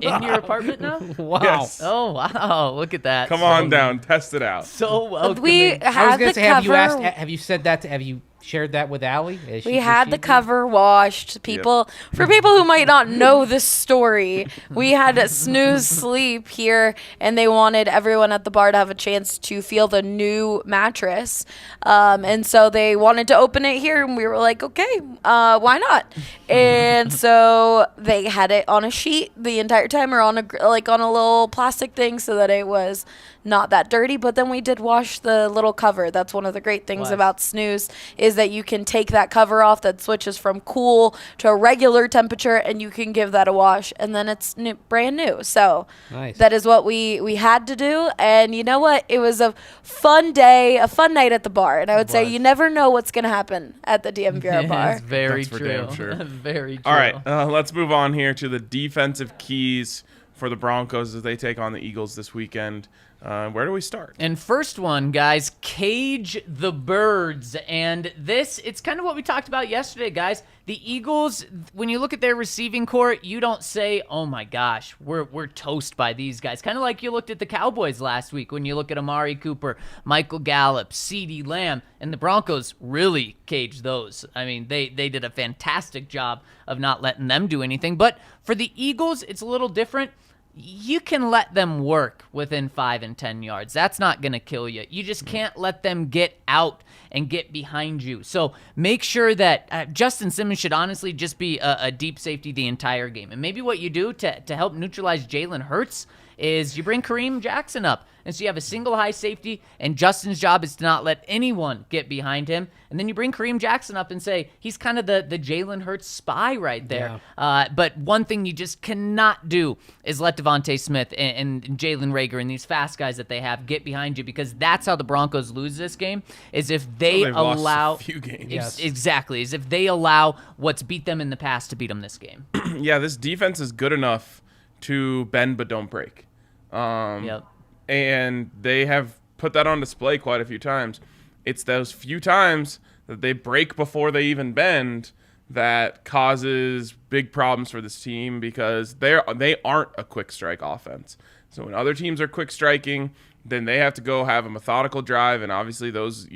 [SPEAKER 3] In your apartment now?
[SPEAKER 4] Wow.
[SPEAKER 2] Yes.
[SPEAKER 3] Oh, wow. Look at that.
[SPEAKER 2] Come on down, test it out.
[SPEAKER 3] So welcoming.
[SPEAKER 5] We
[SPEAKER 4] I was
[SPEAKER 5] had
[SPEAKER 4] going
[SPEAKER 5] the
[SPEAKER 4] to say, have
[SPEAKER 5] cover.
[SPEAKER 4] you shared that with Allie?
[SPEAKER 5] We had the cover washed. For people who might not know this story, we had a Snooze Sleep here, and they wanted everyone at the bar to have a chance to feel the new mattress. And so they wanted to open it here, and we were like, okay, why not? And so they had it on a sheet the entire time, or on a little plastic thing, so that it was not that dirty. But then we did wash the little cover. That's one of the great things about Snooze, is that you can take that cover off that switches from cool to a regular temperature, and you can give that a wash, and then it's brand new. So
[SPEAKER 4] Nice.
[SPEAKER 5] that is what we had to do. And you know what? It was a fun day, a fun night at the bar. And I would say you never know what's going to happen at the DMVR bar.
[SPEAKER 3] It's very
[SPEAKER 2] That's for
[SPEAKER 3] true.
[SPEAKER 2] damn sure.
[SPEAKER 3] Very true.
[SPEAKER 2] All right, let's move on here to the defensive keys for the Broncos as they take on the Eagles this weekend. Where do we start?
[SPEAKER 3] And first one, guys, cage the birds. And it's kind of what we talked about yesterday, guys. The Eagles, when you look at their receiving core, you don't say, oh my gosh, we're toast by these guys. Kind of like you looked at the Cowboys last week when you look at Amari Cooper, Michael Gallup, CeeDee Lamb, and the Broncos really caged those. I mean, they did a fantastic job of not letting them do anything. But for the Eagles, it's a little different. You can let them work within 5 and 10 yards. That's not going to kill you. You just can't let them get out and get behind you. So make sure that Justin Simmons should honestly just be a deep safety the entire game. And maybe what you do to help neutralize Jalen Hurts is you bring Kareem Jackson up. And so you have a single high safety, and Justin's job is to not let anyone get behind him. And then you bring Kareem Jackson up and say, he's kind of the Jalen Hurts spy right there.
[SPEAKER 4] Yeah.
[SPEAKER 3] But one thing you just cannot do is let Devontae Smith and Jalen Reagor and these fast guys that they have get behind you, because that's how the Broncos lose this game, is if they
[SPEAKER 2] They've lost
[SPEAKER 3] allow...
[SPEAKER 2] a few games.
[SPEAKER 4] Yes.
[SPEAKER 3] Exactly, is if they allow what's beat them in the past to beat them this game.
[SPEAKER 2] Yeah, this defense is good enough to bend but don't break.
[SPEAKER 3] Yep.
[SPEAKER 2] And they have put that on display quite a few times. It's those few times that they break before they even bend that causes big problems for this team, because they aren't a quick strike offense. So when other teams are quick striking, then they have to go have a methodical drive, and obviously those,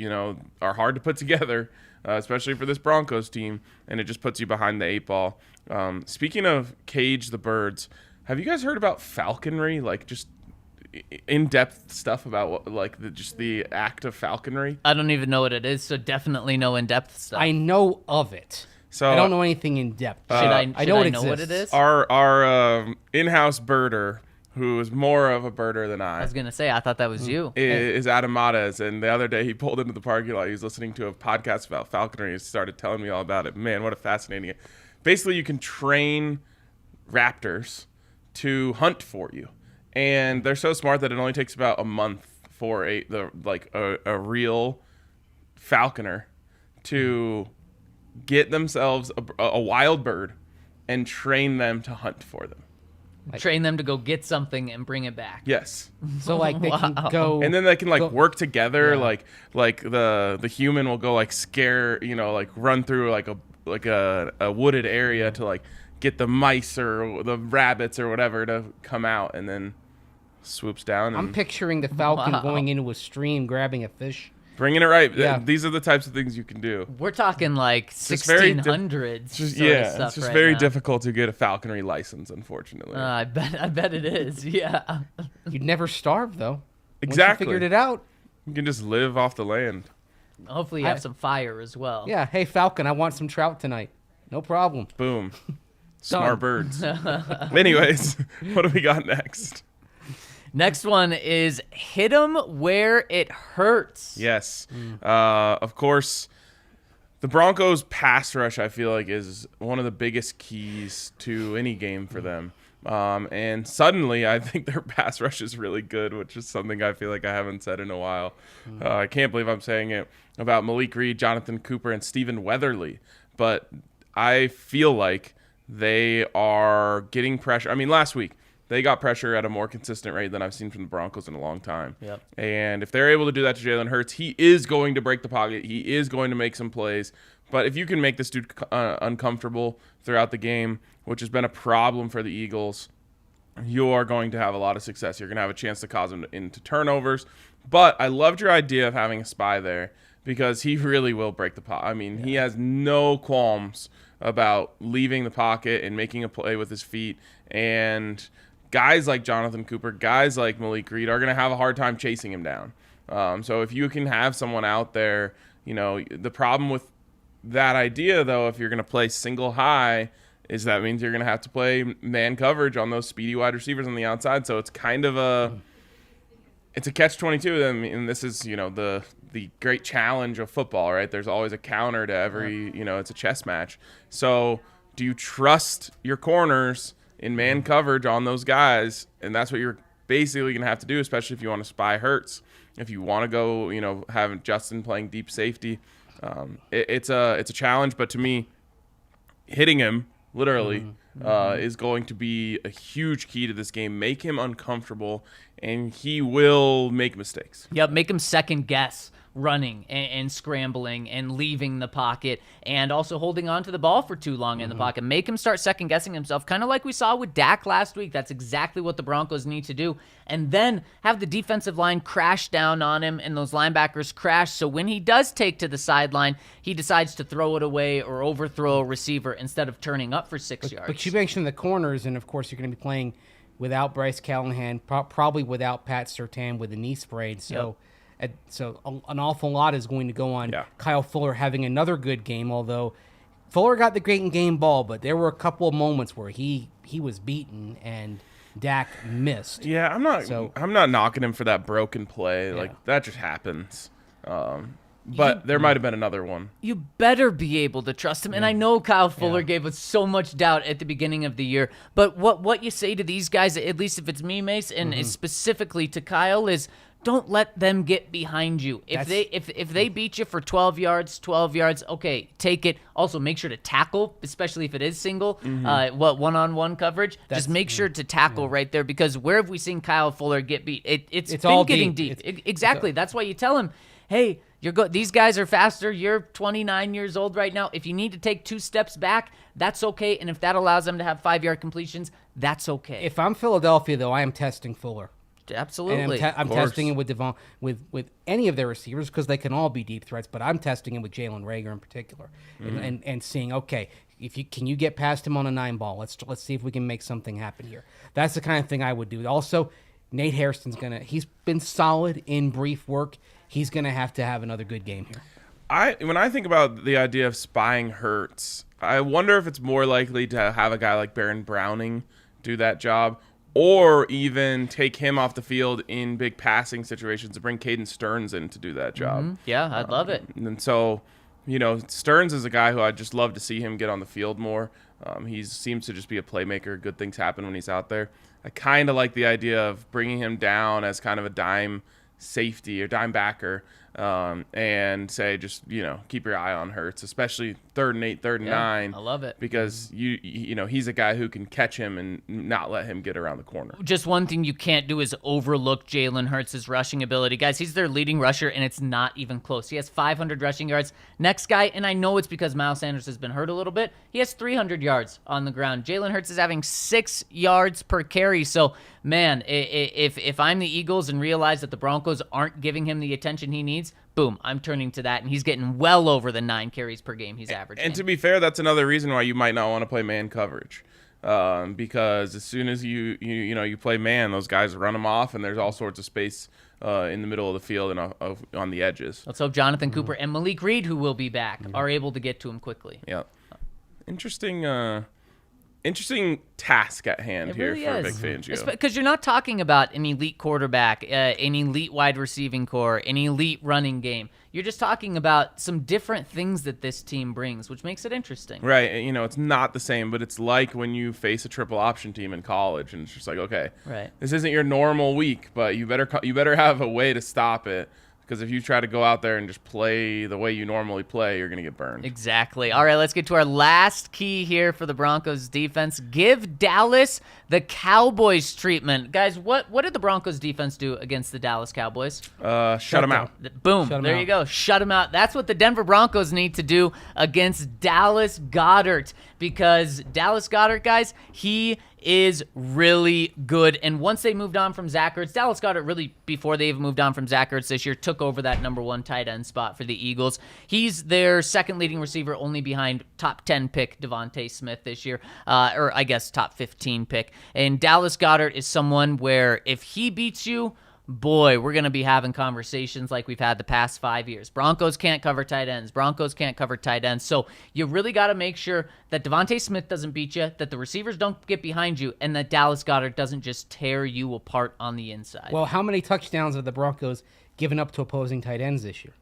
[SPEAKER 2] are hard to put together, especially for this Broncos team, and it just puts you behind the 8 ball. Speaking of cage the birds, have you guys heard about falconry? Like, just in-depth stuff about just the act of falconry?
[SPEAKER 3] I don't even know what it is, so definitely no in-depth stuff.
[SPEAKER 4] I know of it.
[SPEAKER 2] So
[SPEAKER 4] I don't know anything in depth.
[SPEAKER 3] Should I
[SPEAKER 4] know
[SPEAKER 3] know,
[SPEAKER 4] it
[SPEAKER 3] what it
[SPEAKER 4] exists.
[SPEAKER 3] is?
[SPEAKER 2] Our in-house birder, who is more of a birder than
[SPEAKER 3] I
[SPEAKER 2] I,
[SPEAKER 3] was going to say, I thought that was you.
[SPEAKER 2] is Adam Mates. And the other day he pulled into the parking lot. He was listening to a podcast about falconry. He started telling me all about it. Man, what a fascinating... Basically, you can train raptors to hunt for you. And they're so smart that it only takes about a month for a real falconer to get themselves a wild bird and train them to hunt for them.
[SPEAKER 3] Train them to go get something and bring it back.
[SPEAKER 2] Yes.
[SPEAKER 4] So like they can go,
[SPEAKER 2] And then they can
[SPEAKER 4] go-
[SPEAKER 2] work together.
[SPEAKER 4] Yeah.
[SPEAKER 2] Like the human will go scare, run through a wooded area to get the mice or the rabbits or whatever to come out, and then swoops down and
[SPEAKER 4] I'm picturing the falcon
[SPEAKER 3] Wow.
[SPEAKER 4] going into a stream, grabbing a fish.
[SPEAKER 2] bringing it right.
[SPEAKER 4] Yeah.
[SPEAKER 2] These are the types of things you can do.
[SPEAKER 3] We're talking like
[SPEAKER 2] just very
[SPEAKER 3] 1600s.
[SPEAKER 2] It's just,
[SPEAKER 3] sort of
[SPEAKER 2] yeah,
[SPEAKER 3] stuff
[SPEAKER 2] it's just
[SPEAKER 3] right
[SPEAKER 2] very
[SPEAKER 3] now.
[SPEAKER 2] difficult to get a falconry license, unfortunately.
[SPEAKER 3] I bet it is. Yeah.
[SPEAKER 4] You'd never starve though.
[SPEAKER 2] Exactly.
[SPEAKER 4] Once you figured it out.
[SPEAKER 2] You can just live off the land.
[SPEAKER 3] Hopefully you have some fire as well.
[SPEAKER 4] Yeah. Hey Falcon, I want some trout tonight. No problem.
[SPEAKER 2] Boom. Smart
[SPEAKER 4] Done.
[SPEAKER 2] birds. Anyways, what do we got next?
[SPEAKER 3] Next one is hit 'em where it hurts.
[SPEAKER 2] Yes. Of course, the Broncos' pass rush, I feel like, is one of the biggest keys to any game for them. And suddenly, I think their pass rush is really good, which is something I feel like I haven't said in a while. I can't believe I'm saying it about Malik Reed, Jonathan Cooper, and Stephen Weatherly. But I feel like they are getting pressure. I mean, last week, they got pressure at a more consistent rate than I've seen from the Broncos in a long time.
[SPEAKER 3] Yep.
[SPEAKER 2] And if they're able to do that to Jalen Hurts, he is going to break the pocket. He is going to make some plays. But if you can make this dude uncomfortable throughout the game, which has been a problem for the Eagles, you are going to have a lot of success. You're going to have a chance to cause him into turnovers. But I loved your idea of having a spy there, because he really will break the pocket. I mean, he has no qualms about leaving the pocket and making a play with his feet. And guys like Jonathan Cooper, guys like Malik Reed are going to have a hard time chasing him down. So if you can have someone out there, the problem with that idea, though, if you're going to play single high, is that means you're going to have to play man coverage on those speedy wide receivers on the outside. So it's kind of it's a catch-22. I mean, this is, the great challenge of football, right? There's always a counter to every, it's a chess match. So do you trust your corners in man coverage on those guys? And that's what you're basically going to have to do, especially if you want to spy Hurts. If you want to go, have Justin playing deep safety, it's a challenge. But to me, hitting him literally is going to be a huge key to this game. Make him uncomfortable, and he will make mistakes.
[SPEAKER 3] Yep, make him second guess running and scrambling and leaving the pocket and also holding on to the ball for too long in the pocket. Make him start second-guessing himself, kind of like we saw with Dak last week. That's exactly what the Broncos need to do. And then have the defensive line crash down on him and those linebackers crash, so when he does take to the sideline, he decides to throw it away or overthrow a receiver instead of turning up for 6 yards.
[SPEAKER 4] But you mentioned the corners, and of course you're going to be playing without Bryce Callahan, probably without Pat Surtain with a knee sprain. So, an awful lot is going to go on Kyle Fuller having another good game. Although Fuller got the great game ball, but there were a couple of moments where he was beaten and Dak missed.
[SPEAKER 2] Yeah, I'm not knocking him for that broken play. Like that just happens. But there might have been another one.
[SPEAKER 3] You better be able to trust him. And I know Kyle Fuller gave us so much doubt at the beginning of the year. But what you say to these guys, at least if it's me, Mace, and specifically to Kyle, is don't let them get behind you. If they beat you for 12 yards, okay, take it. Also, make sure to tackle, especially if it is single, one-on-one coverage. Just make sure to tackle right there, because where have we seen Kyle Fuller get beat? It's been
[SPEAKER 4] all
[SPEAKER 3] getting deep. Exactly. That's why you tell him, hey, these guys are faster. You're 29 years old right now. If you need to take 2 steps back, that's okay. And if that allows them to have 5-yard completions, that's okay.
[SPEAKER 4] If I'm Philadelphia, though, I am testing Fuller.
[SPEAKER 3] Absolutely.
[SPEAKER 4] And I'm testing him with Devon, with any of their receivers, because they can all be deep threats. But I'm testing him with Jalen Reagor in particular, and seeing, okay, can you get past him on a 9-ball? Let's see if we can make something happen here. That's the kind of thing I would do. Also, Nate Hairston's he's been solid in brief work. He's gonna have to have another good game here.
[SPEAKER 2] When I think about the idea of spying Hurts, I wonder if it's more likely to have a guy like Baron Browning do that job, or even take him off the field in big passing situations and bring Caden Stearns in to do that job.
[SPEAKER 3] Yeah, I'd love it.
[SPEAKER 2] And so, Stearns is a guy who I'd just love to see him get on the field more. He seems to just be a playmaker. Good things happen when he's out there. I kind of like the idea of bringing him down as kind of a dime safety or dime backer, and say, just keep your eye on Hurts, especially 3rd and 8, 3rd and 9.
[SPEAKER 3] I love it,
[SPEAKER 2] because he's a guy who can catch him and not let him get around the corner.
[SPEAKER 3] Just one thing you can't do is overlook Jalen Hurts' rushing ability, guys. He's their leading rusher, and it's not even close. He has 500 rushing yards. Next guy, and I know it's because Miles Sanders has been hurt a little bit, he has 300 yards on the ground. Jalen Hurts is having 6 yards per carry. So, man, if I'm the Eagles and realize that the Broncos aren't giving him the attention he needs, boom, I'm turning to that, and he's getting well over the 9 carries per game he's averaging.
[SPEAKER 2] And to be fair, that's another reason why you might not want to play man coverage, because as soon as you play man, those guys run them off, and there's all sorts of space in the middle of the field and on the edges.
[SPEAKER 3] Let's hope Jonathan Cooper and Malik Reed, who will be back, are able to get to him quickly.
[SPEAKER 2] Yeah, interesting task at hand here for Vic Fangio.
[SPEAKER 3] Because you're not talking about an elite quarterback, an elite wide receiving core, an elite running game. You're just talking about some different things that this team brings, which makes it interesting.
[SPEAKER 2] Right. It's not the same, but it's like when you face a triple option team in college, and it's just like, okay, this isn't your normal week, but you better have a way to stop it. Because if you try to go out there and just play the way you normally play, you're going to get burned.
[SPEAKER 3] Exactly. All right, let's get to our last key here for the Broncos defense. Give Dallas the Cowboys treatment. Guys, what did the Broncos defense do against the Dallas Cowboys?
[SPEAKER 2] Shut them out.
[SPEAKER 3] Boom. There you go. Shut them out. That's what the Denver Broncos need to do against Dallas Goedert. Because Dallas Goedert, guys, he is really good. And once they moved on from Zach Ertz, Dallas Goedert really, before they even moved on from Zach Ertz this year, took over that number 1 tight end spot for the Eagles. He's their second leading receiver, only behind top 10 pick Devontae Smith this year, or I guess top 15 pick. And Dallas Goedert is someone where if he beats you, boy, we're going to be having conversations like we've had the past 5 years. Broncos can't cover tight ends. So you really got to make sure that Devontae Smith doesn't beat you, that the receivers don't get behind you, and that Dallas Goedert doesn't just tear you apart on the inside.
[SPEAKER 4] Well, how many touchdowns have the Broncos given up to opposing tight ends this year?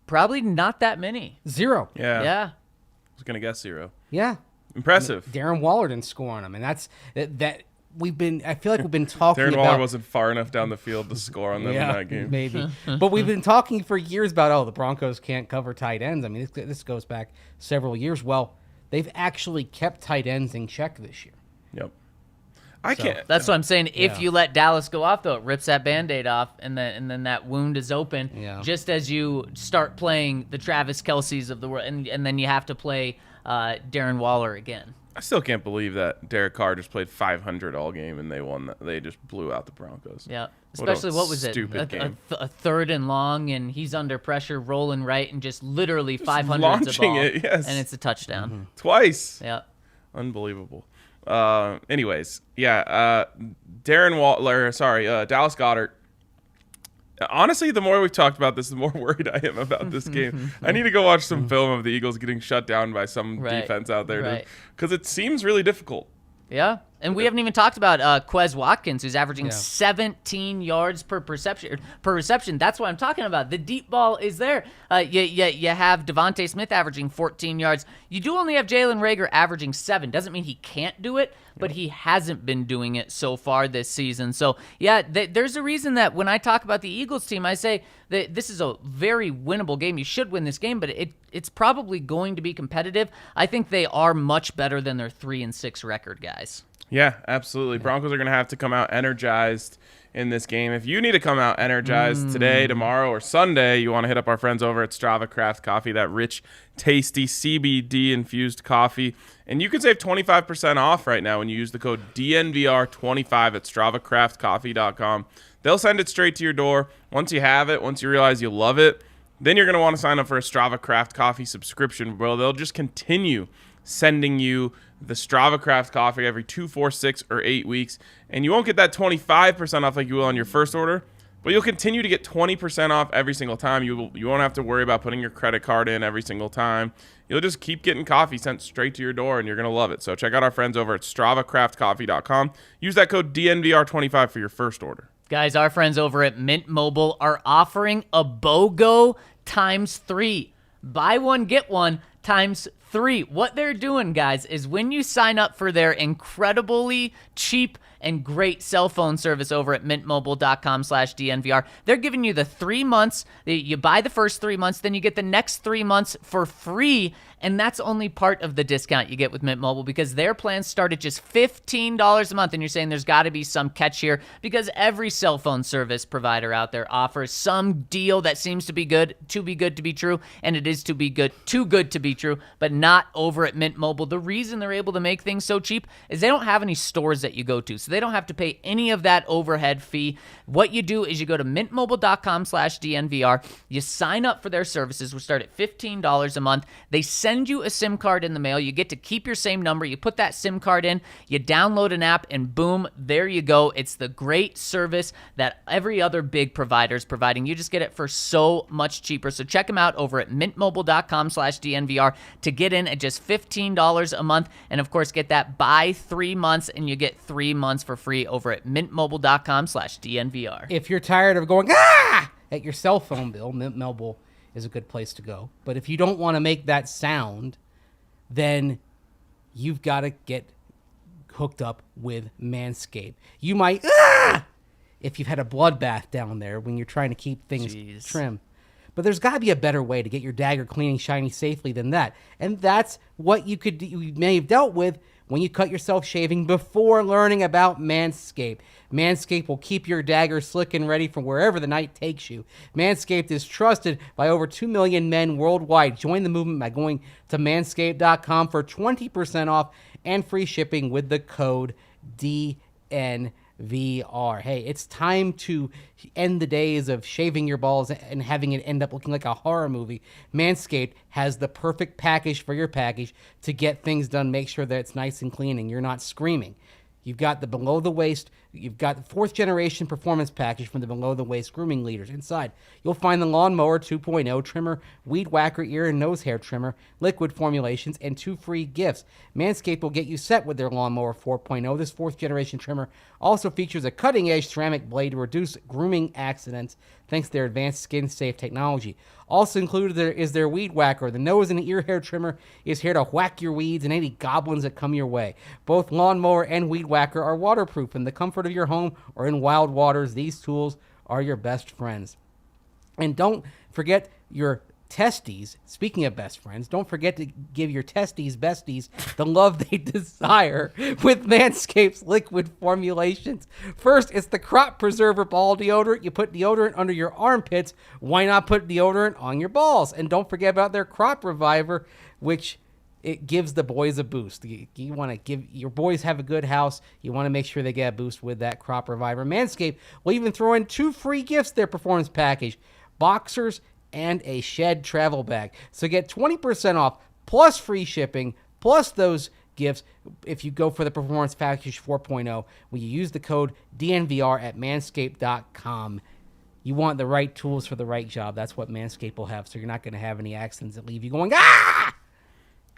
[SPEAKER 3] Probably not that many.
[SPEAKER 4] 0.
[SPEAKER 2] Yeah. I was going to guess 0.
[SPEAKER 4] Yeah.
[SPEAKER 2] Impressive.
[SPEAKER 4] Darren Waller didn't score on him, and that's that. I feel like we've been talking
[SPEAKER 2] Darren
[SPEAKER 4] about...
[SPEAKER 2] Waller wasn't far enough down the field to score on them in that game.
[SPEAKER 4] Maybe. But we've been talking for years about, the Broncos can't cover tight ends. I mean, this goes back several years. Well, they've actually kept tight ends in check this year.
[SPEAKER 2] Yep. I can't.
[SPEAKER 3] That's what I'm saying. If
[SPEAKER 4] Yeah.
[SPEAKER 3] you let Dallas go off, though, it rips that Band-Aid off, and then that wound is open.
[SPEAKER 4] Yeah.
[SPEAKER 3] Just as you start playing the Travis Kelce's of the world, and then you have to play Darren Waller again.
[SPEAKER 2] I still can't believe that Derek Carr just played 500 all game and they won. They just blew out the Broncos.
[SPEAKER 3] Yeah.
[SPEAKER 2] What a
[SPEAKER 3] Especially, what was it?
[SPEAKER 2] stupid game.
[SPEAKER 3] A third and long, and he's under pressure, rolling right, and just literally 500
[SPEAKER 2] launching
[SPEAKER 3] ball,
[SPEAKER 2] it, yes.
[SPEAKER 3] and it's a touchdown.
[SPEAKER 2] Twice.
[SPEAKER 3] Yeah.
[SPEAKER 2] Unbelievable. Anyways, yeah. Dallas Goedert. Honestly, the more we've talked about this, the more worried I am about this game. I need to go watch some film of the Eagles getting shut down by some
[SPEAKER 3] Right.
[SPEAKER 2] defense out there,
[SPEAKER 3] Right.
[SPEAKER 2] because it seems really difficult.
[SPEAKER 3] Yeah. And we haven't even talked about Quez Watkins, who's averaging
[SPEAKER 4] Yeah.
[SPEAKER 3] 17 yards per reception. That's what I'm talking about. The deep ball is there. You have Devontae Smith averaging 14 yards. You do only have Jalen Reagor averaging 7. Doesn't mean he can't do it, but he hasn't been doing it so far this season. So, yeah, there's a reason that when I talk about the Eagles team, I say that this is a very winnable game. You should win this game, but it's probably going to be competitive. I think they are much better than their 3-6 record, guys.
[SPEAKER 2] Yeah, absolutely. Broncos are going to have to come out energized in this game. If you need to come out energized today, tomorrow, or Sunday, you want to hit up our friends over at Strava Craft Coffee, that rich, tasty CBD-infused coffee. And you can save 25% off right now when you use the code DNVR25 at StravaCraftCoffee.com. They'll send it straight to your door. Once you have it, once you realize you love it, then you're going to want to sign up for a Strava Craft Coffee subscription, where they'll just continue sending you the Strava Craft coffee every 2, 4, 6, or 8 weeks. And you won't get that 25% off like you will on your first order, but you'll continue to get 20% off every single time. You won't have to worry about putting your credit card in every single time. You'll just keep getting coffee sent straight to your door, and you're going to love it. So check out our friends over at StravaCraftCoffee.com. Use that code DNVR25 for your first order.
[SPEAKER 3] Guys, our friends over at Mint Mobile are offering a BOGO ×3. Buy one, get one ×3. What they're doing, guys, is when you sign up for their incredibly cheap and great cell phone service over at mintmobile.com/DNVR, they're giving you the 3 months. You buy the first 3 months, then you get the next 3 months for free. And that's only part of the discount you get with Mint Mobile, because their plans start at just $15 a month. And you're saying there's got to be some catch here, because every cell phone service provider out there offers some deal that seems to be good to be true. And it is too good to be true, but not over at Mint Mobile. The reason they're able to make things so cheap is they don't have any stores that you go to. So they don't have to pay any of that overhead fee. What you do is you go to mintmobile.com/DNVR. You sign up for their services, which start at $15 a month. They send you a SIM card in the mail. You get to keep your same number. You put that SIM card in, you download an app, and boom, there you go. It's the great service that every other big provider is providing. You just get it for so much cheaper. So check them out over at mintmobile.com/DNVR to get in at just $15 a month. And of course, get that buy 3 months, and you get 3 months for free over at mintmobile.com/DNVR.
[SPEAKER 4] If you're tired of going at your cell phone bill, Mint Mobile is a good place to go. But if you don't want to make that sound, then you've got to get hooked up with Manscaped. You might, if you've had a bloodbath down there when you're trying to keep things trim. But there's got to be a better way to get your dagger cleaning shiny safely than that. And that's what you may have dealt with when you cut yourself shaving before learning about Manscaped. Manscaped will keep your dagger slick and ready for wherever the night takes you. Manscaped is trusted by over 2 million men worldwide. Join the movement by going to manscaped.com for 20% off and free shipping with the code DNVR. Hey, it's time to end the days of shaving your balls and having it end up looking like a horror movie. Manscaped has the perfect package for your package to get things done. Make sure that it's nice and clean and you're not screaming. You've got the below-the-waist, you've got the 4th-generation performance package from the below-the-waist grooming leaders. Inside, you'll find the Lawnmower 2.0 trimmer, Weed Whacker ear and nose hair trimmer, liquid formulations, and 2 free gifts. Manscaped will get you set with their Lawnmower 4.0. This 4th-generation trimmer also features a cutting-edge ceramic blade to reduce grooming accidents thanks to their advanced skin-safe technology. Also included there is their Weed Whacker. The nose and ear hair trimmer is here to whack your weeds and any goblins that come your way. Both Lawnmower and Weed Whacker are waterproof. In the comfort of your home or in wild waters, these tools are your best friends. And don't forget your testes, speaking of best friends, don't forget to give your testes besties the love they desire with Manscaped's liquid formulations. First, it's the crop preserver ball deodorant. You put deodorant under your armpits. Why not put deodorant on your balls? And don't forget about their crop reviver, which it gives the boys a boost. You want to give your boys have a good house. You want to make sure they get a boost with that crop reviver. Manscaped will even throw in 2 free gifts to their performance package: boxers and a shed travel bag. So get 20% off plus free shipping plus those gifts if you go for the Performance Package 4.0 when you use the code DNVR at manscaped.com. You want the right tools for the right job. That's what Manscaped will have, so you're not going to have any accidents that leave you going, ah!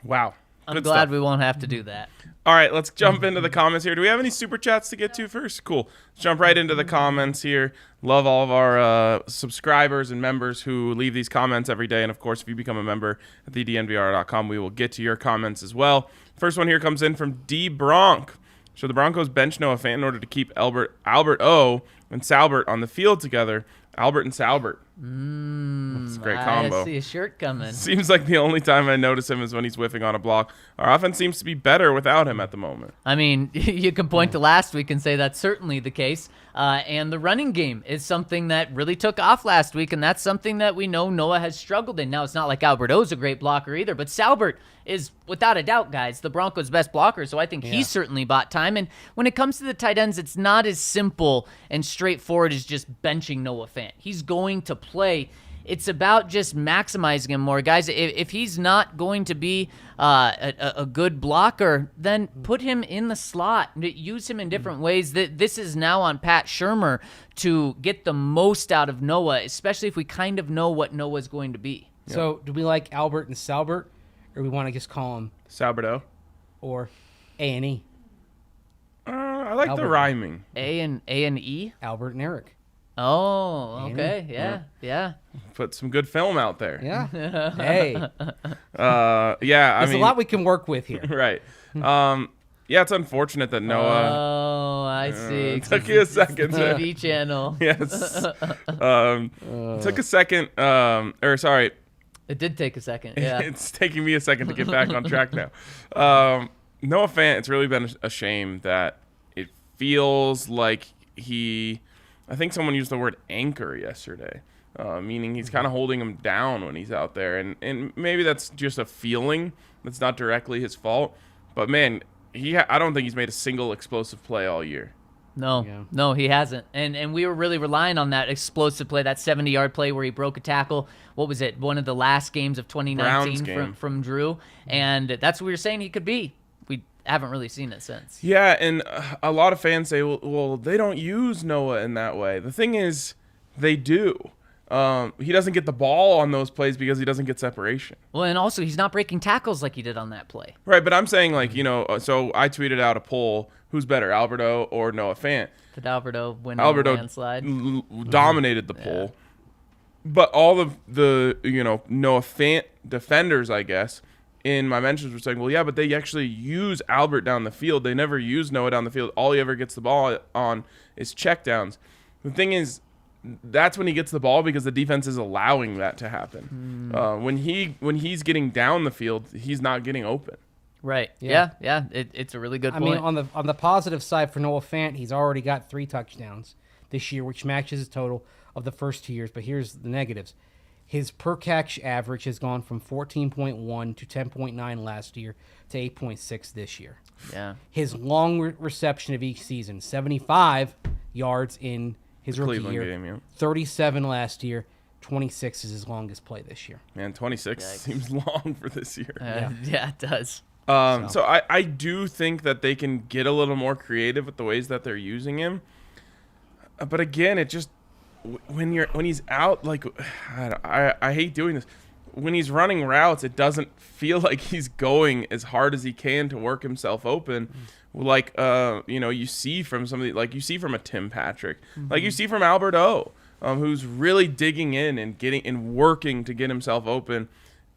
[SPEAKER 2] Wow.
[SPEAKER 3] I'm
[SPEAKER 2] Good
[SPEAKER 3] glad
[SPEAKER 2] stuff.
[SPEAKER 3] we won't have to do that.
[SPEAKER 2] All right, let's jump into the comments here. Do we have any super chats to get to first? Cool. Let's jump right into the comments here. Love all of our subscribers and members who leave these comments every day. And, of course, if you become a member at thednvr.com, we will get to your comments as well. First one here comes in from D. Bronk. Should the Broncos bench Noah Fant in order to keep Albert O and Salbert on the field together? Albert and Salbert. That's a great combo.
[SPEAKER 3] I see a shirt coming.
[SPEAKER 2] Seems like the only time I notice him is when he's whiffing on a block. Our offense seems to be better without him at the moment.
[SPEAKER 3] I mean, you can point to last week and say that's certainly the case. And the running game is something that really took off last week, and that's something that we know Noah has struggled in. Now, it's not like Albert O's a great blocker either, but Salbert is, without a doubt, guys, the Broncos' best blocker, so I think he's certainly bought time. And when it comes to the tight ends, it's not as simple and straightforward as just benching Noah Fant. He's going to play. It's about just maximizing him more. Guys, if he's not going to be a good blocker, then put him in the slot. Use him in different ways. This is now on Pat Shurmur to get the most out of Noah, especially if we kind of know what Noah's going to be.
[SPEAKER 4] So do we like Albert and Salbert, or we want to just call him
[SPEAKER 2] Salberto.
[SPEAKER 4] or A&E?
[SPEAKER 2] I like the
[SPEAKER 4] Albert.
[SPEAKER 2] rhyming.
[SPEAKER 3] A and E?
[SPEAKER 4] Albert and Eric.
[SPEAKER 3] Oh,
[SPEAKER 4] Annie?
[SPEAKER 3] okay. Yeah.
[SPEAKER 2] Put some good film out there.
[SPEAKER 4] Yeah. Hey,
[SPEAKER 2] Yeah, I
[SPEAKER 4] there's
[SPEAKER 2] mean,
[SPEAKER 4] a lot we can work with here.
[SPEAKER 2] right. Yeah, it's unfortunate that Noah.
[SPEAKER 3] Oh, I see.
[SPEAKER 2] Took you a second.
[SPEAKER 3] TV channel.
[SPEAKER 2] Yes. Took a second. Sorry.
[SPEAKER 3] It did take a second. Yeah.
[SPEAKER 2] It's taking me a second to get back on track now. Noah Fant, it's really been a shame that it feels like I think someone used the word anchor yesterday, meaning he's kind of holding him down when he's out there. And maybe that's just a feeling. That's not directly his fault. But, man, I don't think he's made a single explosive play all year.
[SPEAKER 3] No, he hasn't. And we were really relying on that explosive play, that 70-yard play where he broke a tackle. What was it? One of the last games of 2019 from Drew. And that's what we were saying he could be. We haven't really seen it since.
[SPEAKER 2] Yeah, and a lot of fans say, well, they don't use Noah in that way. The thing is, they do. He doesn't get the ball on those plays because he doesn't get separation.
[SPEAKER 3] Well, and also he's not breaking tackles like he did on that play.
[SPEAKER 2] Right, but I'm saying, like, so I tweeted out a poll, who's better, Alberto or Noah Fant?
[SPEAKER 3] Did Alberto win a
[SPEAKER 2] Alberto
[SPEAKER 3] landslide?
[SPEAKER 2] dominated the poll. But all of the, Noah Fant defenders, I guess, in my mentions were saying, well, yeah, but they actually use Albert down the field. They never use Noah down the field. All he ever gets the ball on is checkdowns. The thing is, that's when he gets the ball because the defense is allowing that to happen. When he's getting down the field, he's not getting open.
[SPEAKER 3] Right. Yeah. It's a really good point.
[SPEAKER 4] I mean, on the positive side for Noah Fant, he's already got 3 touchdowns this year, which matches his total of the first 2 years. But here's the negatives. His per catch average has gone from 14.1 to 10.9 last year to 8.6 this year.
[SPEAKER 3] Yeah.
[SPEAKER 4] His long reception of each season, 75 yards in his rookie
[SPEAKER 2] Cleveland
[SPEAKER 4] year,
[SPEAKER 2] game, yeah.
[SPEAKER 4] 37 last year, 26 is his longest play this year.
[SPEAKER 2] Man, 26 seems long for this year.
[SPEAKER 3] Yeah, it does.
[SPEAKER 2] So I do think that they can get a little more creative with the ways that they're using him. But again, it just when he's out, like I hate doing this. When he's running routes, it doesn't feel like he's going as hard as he can to work himself open. Like you see from somebody like you see from a Tim Patrick, like you see from Albert O, who's really digging in and getting and working to get himself open.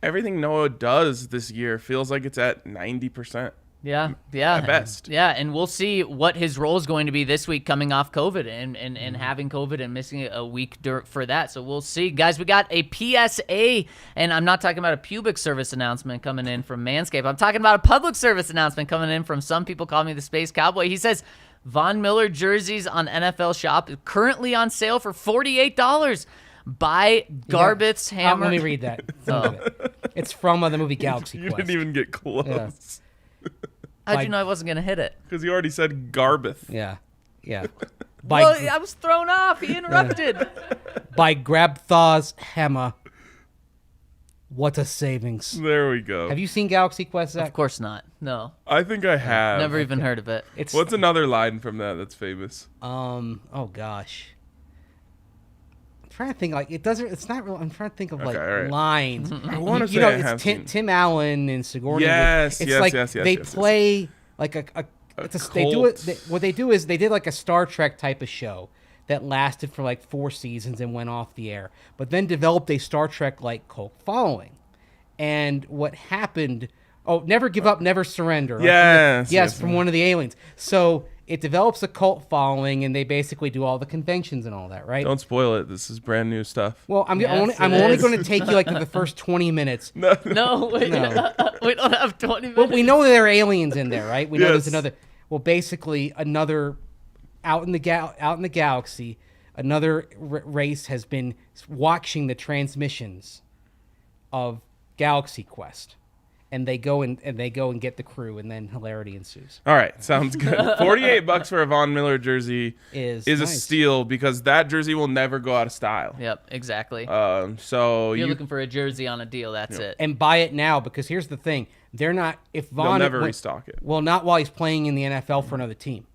[SPEAKER 2] Everything Noah does this year feels like it's at 90%.
[SPEAKER 3] Yeah.
[SPEAKER 2] At best.
[SPEAKER 3] Yeah, and we'll see what his role is going to be this week coming off COVID and having COVID and missing a week for that. So we'll see. Guys, we got a PSA, and I'm not talking about a pubic service announcement coming in from Manscaped. I'm talking about a public service announcement coming in from some people call me the Space Cowboy. He says, Von Miller jerseys on NFL Shop currently on sale for $48. Buy Garbith's Hammer.
[SPEAKER 4] Let me read that. It's from the movie Galaxy
[SPEAKER 2] You
[SPEAKER 4] Quest.
[SPEAKER 2] didn't even get close.
[SPEAKER 3] How'd you know I wasn't going to hit it?
[SPEAKER 2] Because you already said Garbith.
[SPEAKER 4] Yeah.
[SPEAKER 3] Well, I was thrown off. He interrupted.
[SPEAKER 4] By Grabthaw's Hammer. What a savings.
[SPEAKER 2] There we go.
[SPEAKER 4] Have you seen Galaxy Quest, Zach?
[SPEAKER 3] Of course not. No.
[SPEAKER 2] I think I have.
[SPEAKER 3] Never even heard of it.
[SPEAKER 2] What's another line from that that's famous?
[SPEAKER 4] Oh gosh. I'm trying to think it's not real. I'm trying to think of
[SPEAKER 2] all right.
[SPEAKER 4] lines.
[SPEAKER 2] I want to say
[SPEAKER 4] know,
[SPEAKER 2] I
[SPEAKER 4] it's
[SPEAKER 2] have seen.
[SPEAKER 4] Tim Allen and Sigourney.
[SPEAKER 2] Yes,
[SPEAKER 4] it's
[SPEAKER 2] yes,
[SPEAKER 4] like
[SPEAKER 2] yes,
[SPEAKER 4] they
[SPEAKER 2] yes.
[SPEAKER 4] play like they do it. What they do is they did like a Star Trek type of show that lasted for like 4 seasons and went off the air, but then developed a Star Trek like cult following. And what happened? Oh, never give up, never surrender.
[SPEAKER 2] Yes,
[SPEAKER 4] from one of the aliens. So it develops a cult following, and they basically do all the conventions and all that, right?
[SPEAKER 2] Don't spoil it. This is brand new stuff.
[SPEAKER 4] Well, I'm
[SPEAKER 3] Yes,
[SPEAKER 4] only
[SPEAKER 3] is.
[SPEAKER 4] going to take you like to the first 20 minutes.
[SPEAKER 3] No, wait.
[SPEAKER 4] No.
[SPEAKER 3] We don't have 20 minutes.
[SPEAKER 4] Well, we know there are aliens in there, right? We know there's
[SPEAKER 2] Yes.
[SPEAKER 4] another. Well, basically, another out in the galaxy, another race has been watching the transmissions of Galaxy Quest, and they go and get the crew, and then hilarity ensues.
[SPEAKER 2] All right, sounds good. $48 for a Von Miller jersey is a
[SPEAKER 4] nice.
[SPEAKER 2] steal because that jersey will never go out of style.
[SPEAKER 3] Yep, exactly.
[SPEAKER 2] So
[SPEAKER 3] You're looking for a jersey on a deal. That's it.
[SPEAKER 4] And buy it now, because here's the thing: they're not. If
[SPEAKER 2] they'll
[SPEAKER 4] Vaughn
[SPEAKER 2] never restock it.
[SPEAKER 4] Well, not while he's playing in the NFL for another team.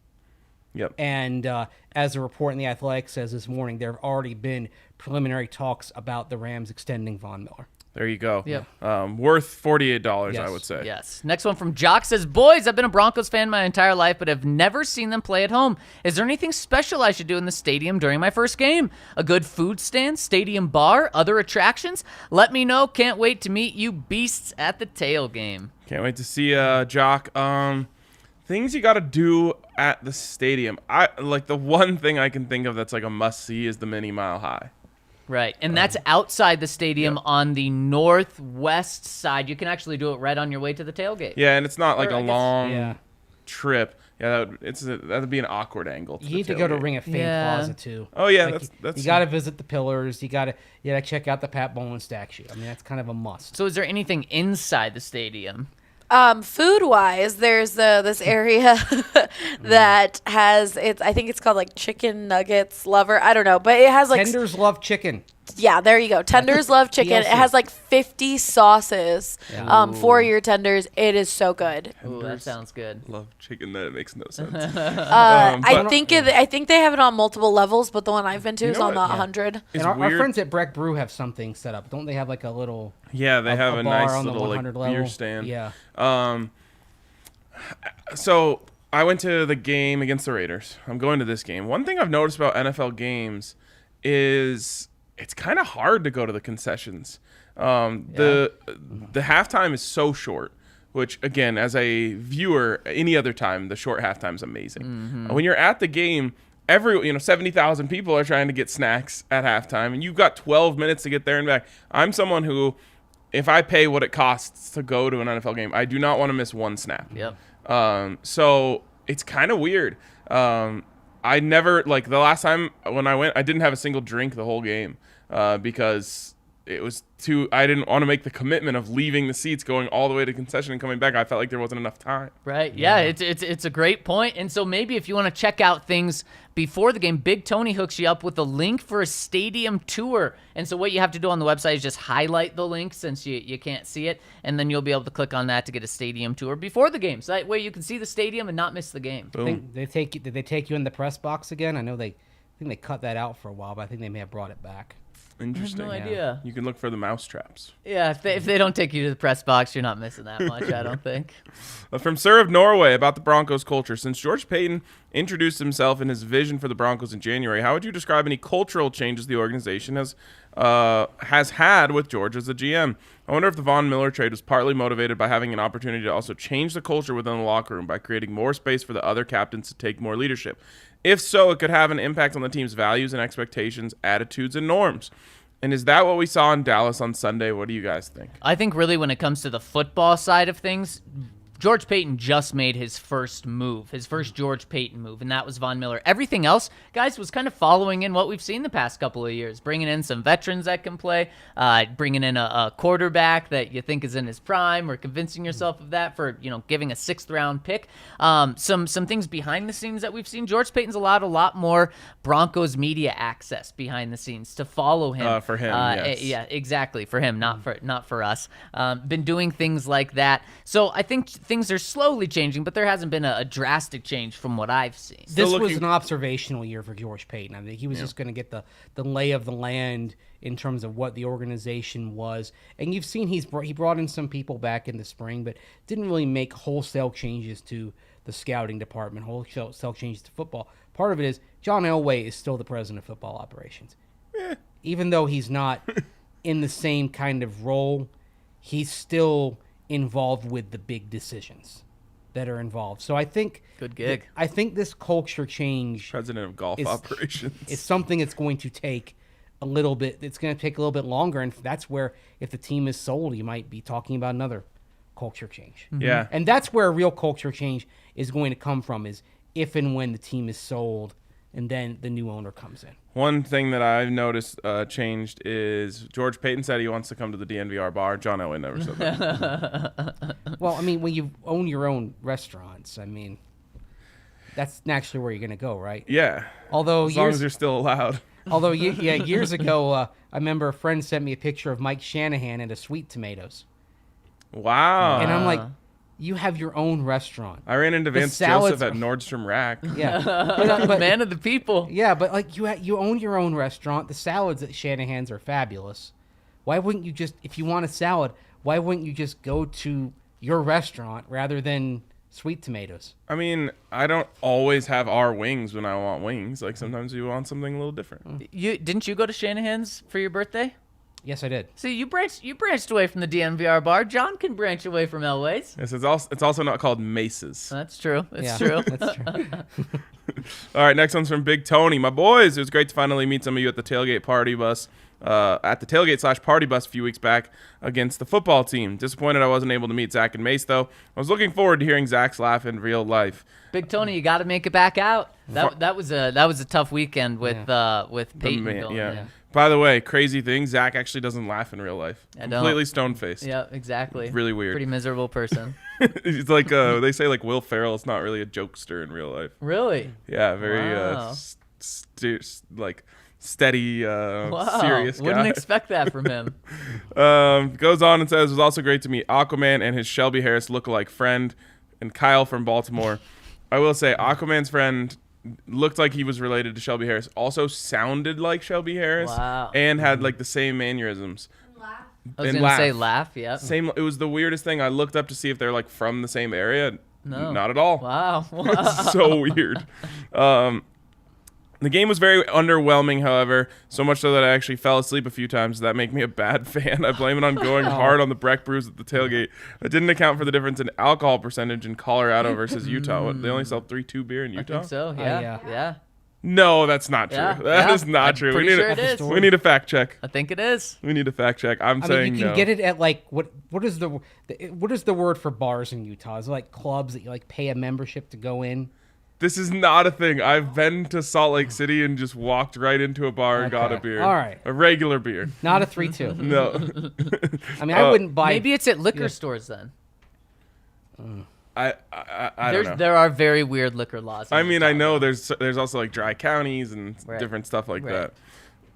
[SPEAKER 2] Yep.
[SPEAKER 4] And as a report in The Athletic says this morning, there have already been preliminary talks about the Rams extending Von Miller.
[SPEAKER 2] There you go.
[SPEAKER 3] Yep.
[SPEAKER 2] Worth $48,
[SPEAKER 4] Yes.
[SPEAKER 2] I would say.
[SPEAKER 3] Yes. Next one from Jock says, boys, I've been a Broncos fan my entire life, but have never seen them play at home. Is there anything special I should do in the stadium during my first game? A good food stand, stadium bar, other attractions? Let me know. Can't wait to meet you beasts at the tail game.
[SPEAKER 2] Can't wait to see Jock. Things you got to do at the stadium. The one thing I can think of that's like a must-see is the Mini Mile High.
[SPEAKER 3] Right, and that's outside the stadium on the northwest side. You can actually do it right on your way to the tailgate.
[SPEAKER 2] Yeah, and it's not like
[SPEAKER 3] Or
[SPEAKER 2] a
[SPEAKER 3] I guess-
[SPEAKER 2] long trip. Yeah, that'd be an awkward angle.
[SPEAKER 4] You need to go to Ring of Fame
[SPEAKER 3] Yeah.
[SPEAKER 4] Plaza too.
[SPEAKER 2] Oh yeah,
[SPEAKER 4] Like,
[SPEAKER 2] that's
[SPEAKER 4] you got to visit the pillars. You got to check out the Pat Bowlen statue. I mean, that's kind of a must.
[SPEAKER 3] So is there anything inside the stadium?
[SPEAKER 5] Food wise, there's this area that has I think it's called like chicken nuggets lover. I don't know, but it has like
[SPEAKER 4] Tenders love chicken.
[SPEAKER 5] yeah, there you go. Tenders love chicken. It
[SPEAKER 4] TLC.
[SPEAKER 5] has like 50 sauces for your tenders. It is so good.
[SPEAKER 3] Ooh, that sounds good.
[SPEAKER 2] love chicken. That makes no sense.
[SPEAKER 5] I think they have it on multiple levels, but the one I've been to
[SPEAKER 2] You
[SPEAKER 5] is
[SPEAKER 2] know
[SPEAKER 5] on the
[SPEAKER 2] what?
[SPEAKER 5] 100.
[SPEAKER 2] It's
[SPEAKER 4] And our
[SPEAKER 2] weird.
[SPEAKER 4] friends at Breck Brew have something set up. Don't they have like a little
[SPEAKER 2] Yeah, they have a
[SPEAKER 4] bar
[SPEAKER 2] nice
[SPEAKER 4] on the
[SPEAKER 2] little
[SPEAKER 4] 100
[SPEAKER 2] like beer
[SPEAKER 4] level?
[SPEAKER 2] stand.
[SPEAKER 4] Yeah.
[SPEAKER 2] So I went to the game against the Raiders. I'm going to this game. One thing I've noticed about NFL games is it's kind of hard to go to the concessions. The halftime is so short, which again, as a viewer, any other time, the short halftime is amazing. When you're at the game, 70,000 people are trying to get snacks at halftime, and you've got 12 minutes to get there and back. I'm someone who, if I pay what it costs to go to an NFL game, I do not want to miss one snap.
[SPEAKER 3] Yep.
[SPEAKER 2] So it's kind of weird. I never, like the last time when I went, I didn't have a single drink the whole game because it was I didn't want to make the commitment of leaving the seats, going all the way to concession and coming back. I felt like there wasn't enough time.
[SPEAKER 3] Right. Yeah, it's a great point. And so maybe if you want to check out things before the game, Big Tony hooks you up with a link for a stadium tour. And so what you have to do on the website is just highlight the link since you can't see it, and then you'll be able to click on that to get a stadium tour before the game. So that way you can see the stadium and not miss the game.
[SPEAKER 2] Boom.
[SPEAKER 4] Did they take you in the press box again? I think they cut that out for a while, but I think they may have brought it back.
[SPEAKER 2] Interesting.
[SPEAKER 3] No idea.
[SPEAKER 2] You can look for the mouse traps.
[SPEAKER 3] Yeah, if they don't take you to the press box, you're not missing that much, I don't think.
[SPEAKER 2] From Sir of Norway about the Broncos culture. Since George Payton introduced himself and his vision for the Broncos in January, how would you describe any cultural changes the organization has has had with George as the GM. I wonder if the Von Miller trade was partly motivated by having an opportunity to also change the culture within the locker room by creating more space for the other captains to take more leadership. If so, it could have an impact on the team's values and expectations, attitudes, and norms. And is that what we saw in Dallas on Sunday? What do you guys think?
[SPEAKER 3] I think really when it comes to the football side of things, George Payton just made his first move, his first George Payton move, and that was Von Miller. Everything else, guys, was kind of following in what we've seen the past couple of years, bringing in some veterans that can play, bringing in a quarterback that you think is in his prime, or convincing yourself of that for, giving a 6th-round pick. Some things behind the scenes that we've seen. George Payton's allowed a lot more Broncos media access behind the scenes to follow him.
[SPEAKER 2] For him, yes.
[SPEAKER 3] Yeah, exactly, for him, not for us. Been doing things like that. So I think things are slowly changing, but there hasn't been a drastic change from what I've seen.
[SPEAKER 4] This was an observational year for George Payton. I think he was just going to get the lay of the land in terms of what the organization was. And you've seen he brought in some people back in the spring, but didn't really make wholesale changes to the scouting department, wholesale changes to football. Part of it is John Elway is still the president of football operations. Even though he's not in the same kind of role, he's still involved with the big decisions that are involved. So I think
[SPEAKER 3] good gig.
[SPEAKER 4] I think this culture change,
[SPEAKER 2] President of golf operations,
[SPEAKER 4] is something that's going to take a little bit. It's going to take a little bit longer, and that's where, if the team is sold, you might be talking about another culture change.
[SPEAKER 2] Yeah,
[SPEAKER 4] and that's where real culture change is going to come from, is if and when the team is sold, and then the new owner comes in.
[SPEAKER 2] One thing that I've noticed changed is George Payton said he wants to come to the DNVR bar. John Elway never said that.
[SPEAKER 4] Well, I mean, when you own your own restaurants, I mean, that's naturally where you're going to go, right?
[SPEAKER 2] Yeah.
[SPEAKER 4] Although
[SPEAKER 2] as long as you're still allowed.
[SPEAKER 4] Although, years ago, I remember a friend sent me a picture of Mike Shanahan and a Sweet Tomatoes.
[SPEAKER 2] Wow.
[SPEAKER 4] And I'm like, you have your own restaurant.
[SPEAKER 2] I ran into Vance Joseph at Nordstrom Rack.
[SPEAKER 4] Yeah. but
[SPEAKER 3] Man of the people.
[SPEAKER 4] Yeah, but like you own your own restaurant. The salads at Shanahan's are fabulous. Why wouldn't you just, if you want a salad, why wouldn't you just go to your restaurant rather than Sweet Tomatoes?
[SPEAKER 2] I mean, I don't always have our wings when I want wings. Like sometimes you want something a little different.
[SPEAKER 3] Didn't you go to Shanahan's for your birthday?
[SPEAKER 4] Yes, I did.
[SPEAKER 3] See, you branched away from the DNVR bar. John can branch away from Elway's.
[SPEAKER 2] Yes, it's also not called Mace's.
[SPEAKER 3] That's true.
[SPEAKER 4] That's
[SPEAKER 3] true.
[SPEAKER 2] All right, next one's from Big Tony. My boys, it was great to finally meet some of you at the tailgate party bus. At the tailgate/party bus a few weeks back against the football team. Disappointed I wasn't able to meet Zach and Mace, though. I was looking forward to hearing Zach's laugh in real life.
[SPEAKER 3] Big Tony, you got to make it back out. That was a tough weekend with Peyton.
[SPEAKER 2] Yeah. By the way, crazy thing, Zach actually doesn't laugh in real life. Completely stone-faced.
[SPEAKER 3] Yeah, exactly.
[SPEAKER 2] Really weird.
[SPEAKER 3] Pretty miserable person.
[SPEAKER 2] He's like, they say like Will Ferrell is not really a jokester in real life.
[SPEAKER 3] Really?
[SPEAKER 2] Yeah, very
[SPEAKER 3] Wow.
[SPEAKER 2] steady, serious guy.
[SPEAKER 3] Wouldn't expect that from him.
[SPEAKER 2] Goes on and says, it was also great to meet Aquaman and his Shelby Harris lookalike friend, and Kyle from Baltimore. I will say, Aquaman's friend looked like he was related to Shelby Harris, also sounded like Shelby Harris,
[SPEAKER 3] Wow.
[SPEAKER 2] and had like the same mannerisms.
[SPEAKER 3] I was going to say laugh, yeah.
[SPEAKER 2] Same. It was the weirdest thing. I looked up to see if they're like from the same area.
[SPEAKER 3] No.
[SPEAKER 2] Not at all.
[SPEAKER 3] Wow.
[SPEAKER 2] It's so weird. The game was very underwhelming, however, so much so that I actually fell asleep a few times. That make me a bad fan. I blame it on going hard on the Breck brews at the tailgate. I didn't account for the difference in alcohol percentage in Colorado versus Utah. What, they only sell 3.2 beer in Utah?
[SPEAKER 3] I think so, yeah.
[SPEAKER 4] yeah.
[SPEAKER 3] Yeah.
[SPEAKER 2] No, that's not true.
[SPEAKER 3] Yeah,
[SPEAKER 2] That is not
[SPEAKER 3] I'm
[SPEAKER 2] true.
[SPEAKER 3] pretty sure it is.
[SPEAKER 2] We need a fact check.
[SPEAKER 3] I think it is.
[SPEAKER 2] We need a fact check. I'm
[SPEAKER 4] I
[SPEAKER 2] saying
[SPEAKER 4] mean, you can
[SPEAKER 2] no.
[SPEAKER 4] get it at like what is the word for bars in Utah? Is it like clubs that you like pay a membership to go in?
[SPEAKER 2] This is not a thing. I've been to Salt Lake City and just walked right into a bar and got a beer.
[SPEAKER 4] All right.
[SPEAKER 2] A regular beer.
[SPEAKER 4] Not a 3-2.
[SPEAKER 2] No.
[SPEAKER 4] I mean, I wouldn't buy.
[SPEAKER 3] Maybe it's at liquor stores then.
[SPEAKER 2] I don't know.
[SPEAKER 3] There are very weird liquor laws. in
[SPEAKER 2] I mean,
[SPEAKER 3] Utah,
[SPEAKER 2] I know
[SPEAKER 3] though.
[SPEAKER 2] there's also like dry counties and
[SPEAKER 3] Right.
[SPEAKER 2] different stuff like
[SPEAKER 3] Right.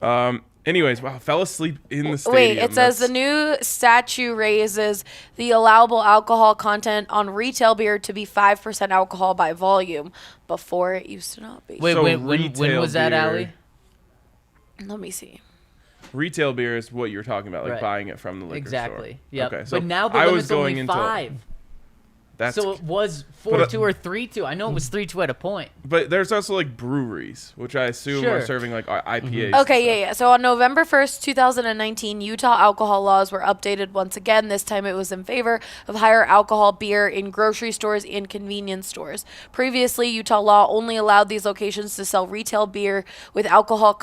[SPEAKER 2] that. Anyways, wow, fell asleep in the stadium.
[SPEAKER 5] Wait, it says the
[SPEAKER 2] That's-
[SPEAKER 5] new statute raises the allowable alcohol content on retail beer to be 5% alcohol by volume. Before it used to not be.
[SPEAKER 3] Wait,
[SPEAKER 2] So
[SPEAKER 3] when
[SPEAKER 2] retail
[SPEAKER 3] was that,
[SPEAKER 2] beer-
[SPEAKER 3] Allie?
[SPEAKER 5] Let me see.
[SPEAKER 2] Retail beer is what you were talking about, like
[SPEAKER 3] Right.
[SPEAKER 2] buying it from the liquor store.
[SPEAKER 3] Exactly. Yep.
[SPEAKER 2] Okay, so
[SPEAKER 3] but now the
[SPEAKER 2] I
[SPEAKER 3] limit's
[SPEAKER 2] was going
[SPEAKER 3] only
[SPEAKER 2] into
[SPEAKER 3] 5.
[SPEAKER 2] That's
[SPEAKER 3] So it was 4-2 or 3-2. I know it was 3-2 at a point.
[SPEAKER 2] But there's also like breweries, which I assume
[SPEAKER 3] Sure.
[SPEAKER 2] are serving like IPAs.
[SPEAKER 5] Okay, yeah. So on November 1st, 2019, Utah alcohol laws were updated once again. This time it was in favor of higher alcohol beer in grocery stores and convenience stores. Previously, Utah law only allowed these locations to sell retail beer with alcohol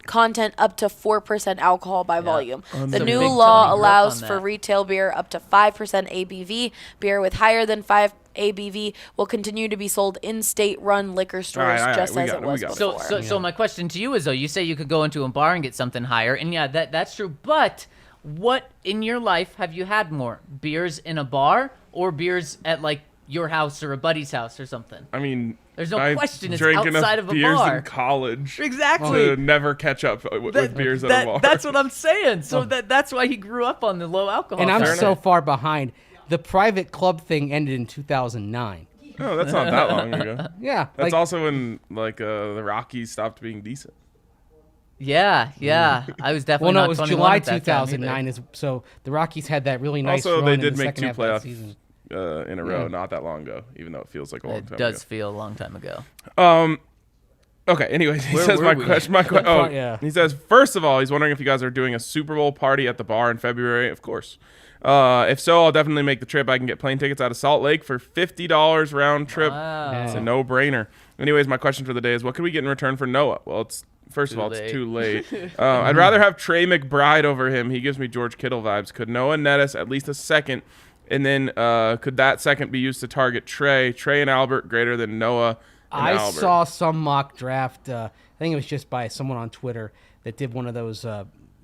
[SPEAKER 5] content up to 4% alcohol by volume. The
[SPEAKER 3] So
[SPEAKER 5] new
[SPEAKER 3] Big
[SPEAKER 5] law
[SPEAKER 3] Tony grew up
[SPEAKER 5] allows
[SPEAKER 3] on
[SPEAKER 5] for
[SPEAKER 3] that.
[SPEAKER 5] retail beer up to 5% ABV. Beer with higher than 5 ABV will continue to be sold in state-run liquor stores
[SPEAKER 2] all right,
[SPEAKER 5] just
[SPEAKER 2] we
[SPEAKER 5] as
[SPEAKER 2] got
[SPEAKER 5] it
[SPEAKER 2] it, we
[SPEAKER 5] was
[SPEAKER 2] got it.
[SPEAKER 5] before.
[SPEAKER 3] So my question to you is, though, you say you could go into a bar and get something higher, and yeah, that's true. But what in your life have you had more? Beers in a bar or beers at like your house or a buddy's house or something?
[SPEAKER 2] I mean,
[SPEAKER 3] There's no
[SPEAKER 2] I
[SPEAKER 3] question it's
[SPEAKER 2] drank
[SPEAKER 3] outside
[SPEAKER 2] enough
[SPEAKER 3] of a
[SPEAKER 2] beers
[SPEAKER 3] bar.
[SPEAKER 2] in college
[SPEAKER 3] Exactly.
[SPEAKER 2] to never catch up with beers at a bar.
[SPEAKER 3] That's what I'm saying. So that's why he grew up on the low alcohol.
[SPEAKER 4] And I'm
[SPEAKER 3] side.
[SPEAKER 4] so far behind. The private club thing ended in 2009.
[SPEAKER 2] Oh, that's not that long ago.
[SPEAKER 4] Yeah.
[SPEAKER 2] That's
[SPEAKER 4] like,
[SPEAKER 2] also when like the Rockies stopped being decent.
[SPEAKER 3] Yeah. I was
[SPEAKER 4] well,
[SPEAKER 3] definitely
[SPEAKER 4] no,
[SPEAKER 3] not
[SPEAKER 4] it was
[SPEAKER 3] 21
[SPEAKER 4] July
[SPEAKER 3] at that time
[SPEAKER 4] 2009. So the Rockies had that really nice
[SPEAKER 2] Also,
[SPEAKER 4] run
[SPEAKER 2] they
[SPEAKER 4] in
[SPEAKER 2] did
[SPEAKER 4] the
[SPEAKER 2] make
[SPEAKER 4] second
[SPEAKER 2] two
[SPEAKER 4] half of that
[SPEAKER 2] playoff
[SPEAKER 4] season.
[SPEAKER 2] in a row not that long ago, even though it feels like a long
[SPEAKER 3] It
[SPEAKER 2] time
[SPEAKER 3] does
[SPEAKER 2] ago.
[SPEAKER 3] feel a long time ago.
[SPEAKER 2] Okay, anyways, he
[SPEAKER 3] Where
[SPEAKER 2] says
[SPEAKER 3] were
[SPEAKER 2] my
[SPEAKER 3] we?
[SPEAKER 2] question.
[SPEAKER 4] Yeah.
[SPEAKER 2] He says, first of all, he's wondering if you guys are doing a Super Bowl party at the bar in February. Of course. If so, I'll definitely make the trip. I can get plane tickets out of Salt Lake for $50 round trip.
[SPEAKER 3] Wow.
[SPEAKER 2] It's a no-brainer. Anyways, my question for the day is, what can we get in return for Noah? Well, it's first of all, it's too late. I'd rather have Trey McBride over him. He gives me George Kittle vibes. Could Noah net us at least a second? And then could that second be used to target Trey and Albert greater than Noah and
[SPEAKER 4] I
[SPEAKER 2] Albert?
[SPEAKER 4] saw some mock draft. I think it was just by someone on Twitter that did one of those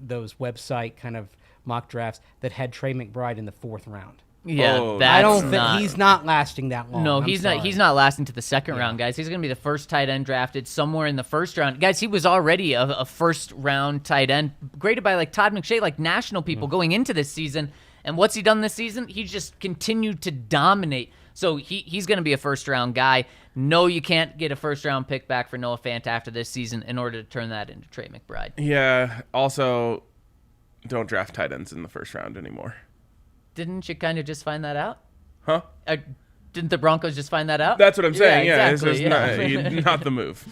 [SPEAKER 4] website kind of mock drafts that had Trey McBride in the 4th round.
[SPEAKER 3] Yeah,
[SPEAKER 2] Oh,
[SPEAKER 3] that's
[SPEAKER 4] I don't think
[SPEAKER 3] not,
[SPEAKER 4] he's not lasting that long.
[SPEAKER 3] No,
[SPEAKER 4] I'm
[SPEAKER 3] he's
[SPEAKER 4] sorry.
[SPEAKER 3] not. He's not lasting to the second round, guys. He's going to be the first tight end drafted somewhere in the first round, guys. He was already a first round tight end, graded by like Todd McShay, like national people going into this season. And what's he done this season? He's just continued to dominate. So he's going to be a first round guy. No, you can't get a first round pick back for Noah Fant after this season in order to turn that into Trey McBride.
[SPEAKER 2] Yeah. Also, don't draft tight ends in the first round anymore.
[SPEAKER 3] Didn't you kind of just find that out?
[SPEAKER 2] Huh?
[SPEAKER 3] Didn't the Broncos just find that out?
[SPEAKER 2] That's what I'm saying. Yeah,
[SPEAKER 3] exactly,
[SPEAKER 2] it's just not the move.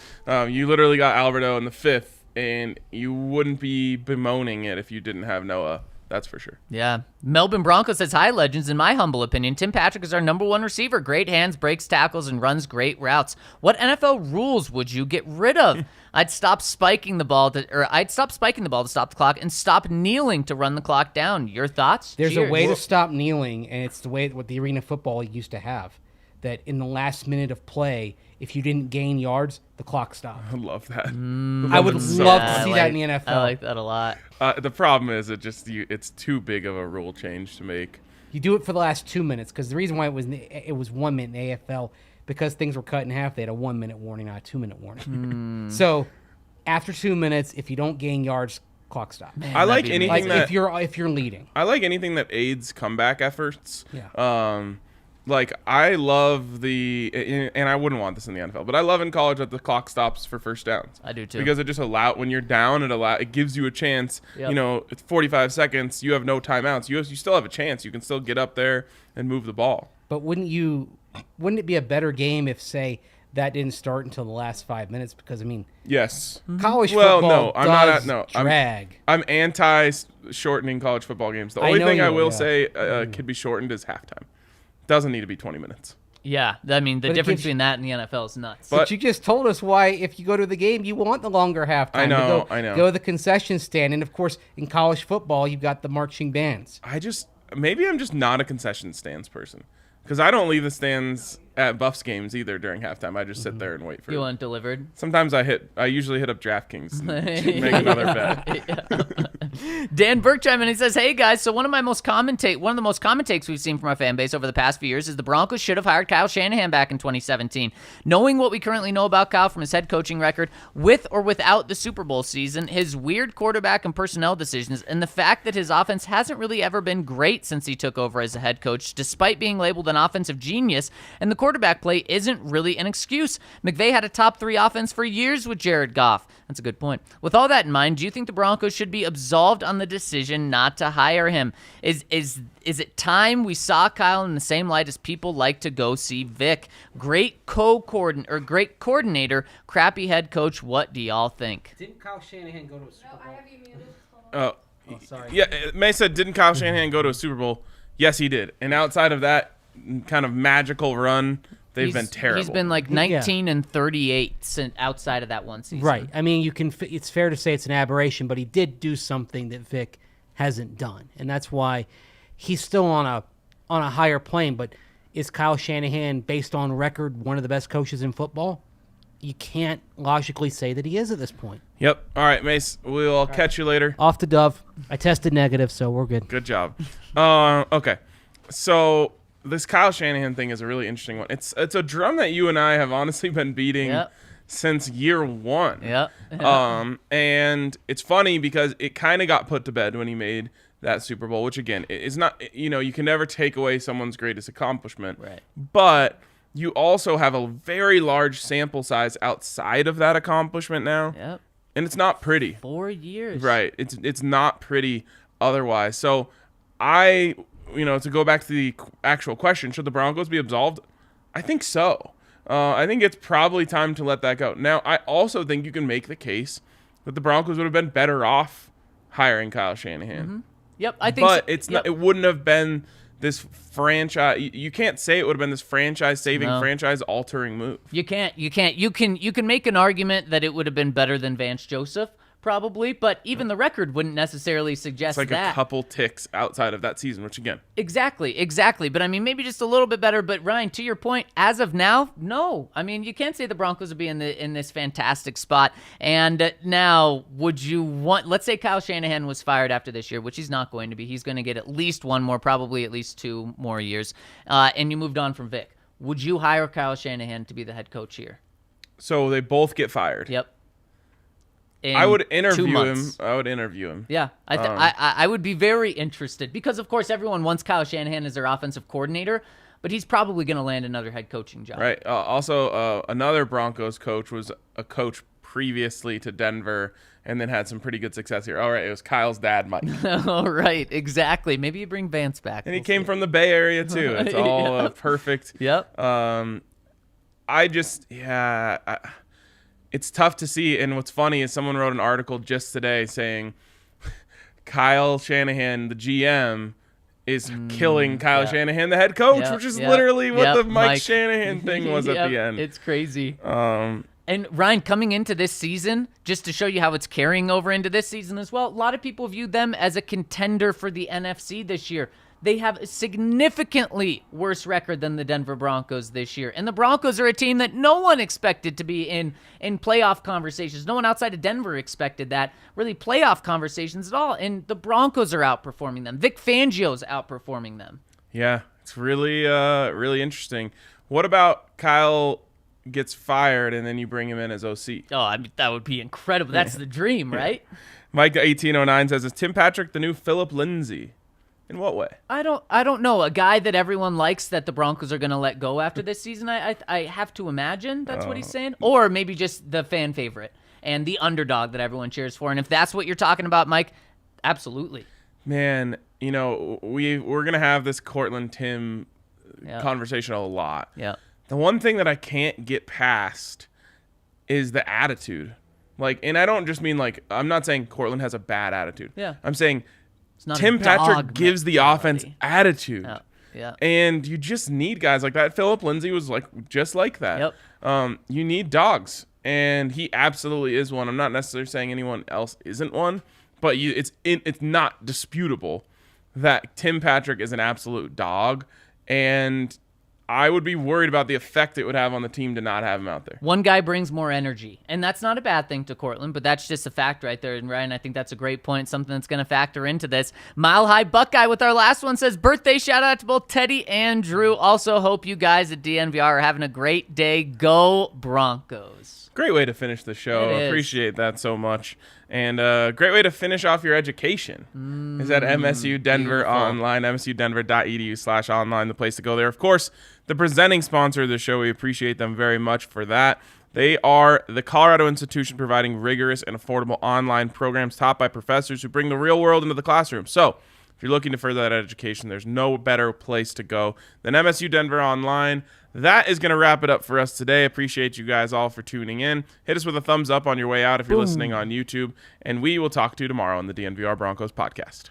[SPEAKER 2] You literally got Alberto in the 5th, and you wouldn't be bemoaning it if you didn't have Noah. That's for sure.
[SPEAKER 3] Yeah. Melbourne Broncos says, hi, legends. In my humble opinion, Tim Patrick is our number one receiver. Great hands, breaks tackles, and runs great routes. What NFL rules would you get rid of? I'd stop spiking the ball to stop the clock and stop kneeling to run the clock down. Your thoughts?
[SPEAKER 4] There's
[SPEAKER 3] Cheers.
[SPEAKER 4] a way to stop kneeling, and it's the way what the Arena Football used to have. That in the last minute of play, if you didn't gain yards, the clock stopped.
[SPEAKER 2] I love that.
[SPEAKER 4] I would
[SPEAKER 2] so
[SPEAKER 4] love
[SPEAKER 2] much.
[SPEAKER 4] to see that in the NFL.
[SPEAKER 3] I like that a lot.
[SPEAKER 2] The problem is it's too big of a rule change to make.
[SPEAKER 4] You do it for the last 2 minutes because the reason why it was 1 minute in the AFL because things were cut in half. They had a 1 minute warning, not a 2 minute warning. So after 2 minutes, if you don't gain yards, clock stop.
[SPEAKER 2] I like
[SPEAKER 3] be
[SPEAKER 2] anything
[SPEAKER 4] Like
[SPEAKER 2] that
[SPEAKER 4] if you're leading.
[SPEAKER 2] I like anything that aids comeback efforts.
[SPEAKER 4] Yeah.
[SPEAKER 2] Like I love and I wouldn't want this in the NFL, but I love in college that the clock stops for first downs.
[SPEAKER 3] I do too.
[SPEAKER 2] Because it just when you're down, it gives you a chance.
[SPEAKER 3] Yep.
[SPEAKER 2] You know, it's 45 seconds. You have no timeouts. You still have a chance. You can still get up there and move the ball.
[SPEAKER 4] But wouldn't it be a better game if, say, that didn't start until the last 5 minutes? Because, I mean,
[SPEAKER 2] Yes.
[SPEAKER 4] college
[SPEAKER 2] Well,
[SPEAKER 4] football
[SPEAKER 2] no, I'm not
[SPEAKER 4] does
[SPEAKER 2] no,
[SPEAKER 4] drag.
[SPEAKER 2] I'm anti shortening college football games. The
[SPEAKER 4] I
[SPEAKER 2] only
[SPEAKER 4] know
[SPEAKER 2] thing
[SPEAKER 4] you
[SPEAKER 2] I
[SPEAKER 4] are,
[SPEAKER 2] will
[SPEAKER 4] yeah.
[SPEAKER 2] say could be shortened is halftime. Doesn't need to be 20 minutes.
[SPEAKER 3] Yeah. I mean, the
[SPEAKER 4] But it
[SPEAKER 3] difference
[SPEAKER 4] gives-
[SPEAKER 3] between that and the NFL is nuts.
[SPEAKER 2] But-
[SPEAKER 4] But you just told us why, if you go to the game, you want the longer halftime.
[SPEAKER 2] I know,
[SPEAKER 4] To
[SPEAKER 2] I know.
[SPEAKER 4] Go to the concession stand. And, of course, in college football, you've got the marching bands.
[SPEAKER 2] Maybe I'm just not a concession stands person. Because I don't leave the stands at Buffs games either during halftime. I just sit there and wait for
[SPEAKER 3] you
[SPEAKER 2] it.
[SPEAKER 3] want it delivered?
[SPEAKER 2] Sometimes I usually hit up DraftKings and make another bet.
[SPEAKER 3] Dan Berkheim, and he says, hey guys, so one of the most common takes we've seen from our fan base over the past few years is the Broncos should have hired Kyle Shanahan back in 2017. Knowing what we currently know about Kyle from his head coaching record, with or without the Super Bowl season, his weird quarterback and personnel decisions, and the fact that his offense hasn't really ever been great since he took over as a head coach, despite being labeled an offensive genius, and the quarterback play isn't really an excuse. McVay had a top 3 offense for years with Jared Goff. That's a good point. With all that in mind, do you think the Broncos should be absolved on the decision not to hire him? Is it time we saw Kyle in the same light as people like to go see Vic? Great great coordinator, crappy head coach. What do y'all think?
[SPEAKER 4] Didn't Kyle Shanahan go to a Super Bowl?
[SPEAKER 2] Oh,
[SPEAKER 4] sorry.
[SPEAKER 2] yeah. May said, didn't Kyle Shanahan go to a Super Bowl? Yes, he did. And outside of that kind of magical run, they've been terrible.
[SPEAKER 3] He's been like 19 and 38 since outside of that one season.
[SPEAKER 4] Right. I mean, it's fair to say it's an aberration, but he did do something that Vic hasn't done, and that's why he's still on a higher plane. But is Kyle Shanahan, based on record, one of the best coaches in football? You can't logically say that he is at this point.
[SPEAKER 2] Yep. All right, Mace. We'll catch you later.
[SPEAKER 4] Off the Dove. I tested negative, so we're good.
[SPEAKER 2] Good job. Okay. So this Kyle Shanahan thing is a really interesting one. It's a drum that you and I have honestly been beating since year one.
[SPEAKER 3] Yeah.
[SPEAKER 2] And it's funny because it kind of got put to bed when he made that Super Bowl, which again is not, you can never take away someone's greatest accomplishment.
[SPEAKER 3] Right.
[SPEAKER 2] But you also have a very large sample size outside of that accomplishment now.
[SPEAKER 3] Yep.
[SPEAKER 2] And it's not pretty.
[SPEAKER 3] 4 years.
[SPEAKER 2] Right. It's not pretty otherwise. So to go back to the actual question, should the Broncos be absolved? I think so. I think it's probably time to let that go. Now, I also think you can make the case that the Broncos would have been better off hiring Kyle Shanahan.
[SPEAKER 3] Mm-hmm. Yep, I think
[SPEAKER 2] But
[SPEAKER 3] so.
[SPEAKER 2] it's not. It wouldn't have been this franchise. You can't say it would have been this franchise-saving, franchise-altering move.
[SPEAKER 3] You can't. You can make an argument that it would have been better than Vance Joseph, probably, but even the record wouldn't necessarily suggest
[SPEAKER 2] It's like
[SPEAKER 3] that.
[SPEAKER 2] a couple ticks outside of that season, which again.
[SPEAKER 3] Exactly. But I mean, maybe just a little bit better. But Ryan, to your point, as of now, no. I mean, you can't say the Broncos would be in this fantastic spot. And now, would you want? Let's say Kyle Shanahan was fired after this year, which he's not going to be. He's going to get at least one more, probably at least 2 more years. And you moved on from Vic. Would you hire Kyle Shanahan to be the head coach here?
[SPEAKER 2] So they both get fired.
[SPEAKER 3] Yep.
[SPEAKER 2] I would
[SPEAKER 3] 2
[SPEAKER 2] interview him.
[SPEAKER 3] months.
[SPEAKER 2] I would interview him.
[SPEAKER 3] Yeah, I would be very interested because, of course, everyone wants Kyle Shanahan as their offensive coordinator, but he's probably going to land another head coaching job.
[SPEAKER 2] Right. Also, another Broncos coach was a coach previously to Denver and then had some pretty good success here. All right, it was Kyle's dad, Mike.
[SPEAKER 3] All right, exactly. Maybe you bring Vance back.
[SPEAKER 2] And he came from the Bay Area, too. It's all perfect.
[SPEAKER 3] Yep.
[SPEAKER 2] It's tough to see. And what's funny is someone wrote an article just today saying Kyle Shanahan, the GM, is killing Kyle Shanahan, the head coach, which is literally what the Mike Shanahan thing was at the end.
[SPEAKER 3] It's crazy. And Ryan, coming into this season, just to show you how it's carrying over into this season as well, a lot of people view them as a contender for the NFC this year. They have a significantly worse record than the Denver Broncos this year. And the Broncos are a team that no one expected to be in playoff conversations. No one outside of Denver expected that, really playoff conversations at all. And the Broncos are outperforming them. Vic Fangio's outperforming them.
[SPEAKER 2] Yeah, it's really, really interesting. What about Kyle gets fired and then you bring him in as OC?
[SPEAKER 3] Oh, I mean, that would be incredible. That's the dream, right?
[SPEAKER 2] Mike 1809 says, is Tim Patrick the new Philip Lindsay? In what way?
[SPEAKER 3] I don't know. A guy that everyone likes that the Broncos are going to let go after this season. I have to imagine that's what he's saying, or maybe just the fan favorite and the underdog that everyone cheers for. And if that's what you're talking about, Mike, absolutely.
[SPEAKER 2] Man, we're gonna have this Cortland Tim conversation a lot.
[SPEAKER 3] Yeah.
[SPEAKER 2] The one thing that I can't get past is the attitude. And I don't just mean I'm not saying Cortland has a bad attitude.
[SPEAKER 3] Yeah.
[SPEAKER 2] I'm saying
[SPEAKER 3] Not
[SPEAKER 2] Tim
[SPEAKER 3] a
[SPEAKER 2] Patrick
[SPEAKER 3] dog
[SPEAKER 2] gives the
[SPEAKER 3] mentality.
[SPEAKER 2] offense attitude.
[SPEAKER 3] Yeah.
[SPEAKER 2] And you just need guys like that. Philip Lindsay was just like that.
[SPEAKER 3] Yep.
[SPEAKER 2] You need dogs, and he absolutely is one. I'm not necessarily saying anyone else isn't one, but it's not disputable that Tim Patrick is an absolute dog, and I would be worried about the effect it would have on the team to not have him out there.
[SPEAKER 3] One guy brings more energy, and that's not a bad thing to Cortland, but that's just a fact right there. And Ryan, I think that's a great point, something that's going to factor into this. Mile High Buckeye with our last one says, birthday shout out to both Teddy and Drew. Also hope you guys at DNVR are having a great day. Go Broncos.
[SPEAKER 2] Great way to finish the show.
[SPEAKER 3] It is.
[SPEAKER 2] Appreciate that so much. And great way to finish off your education is at MSU Denver
[SPEAKER 3] beautiful.
[SPEAKER 2] online, msudenver.edu/online, the place to go there. Of course, the presenting sponsor of the show, we appreciate them very much for that. They are the Colorado institution providing rigorous and affordable online programs taught by professors who bring the real world into the classroom. So if you're looking to further that education, there's no better place to go than MSU Denver Online. That is going to wrap it up for us today. Appreciate you guys all for tuning in. Hit us with a thumbs up on your way out if you're listening on YouTube, and we will talk to you tomorrow on the DNVR Broncos podcast.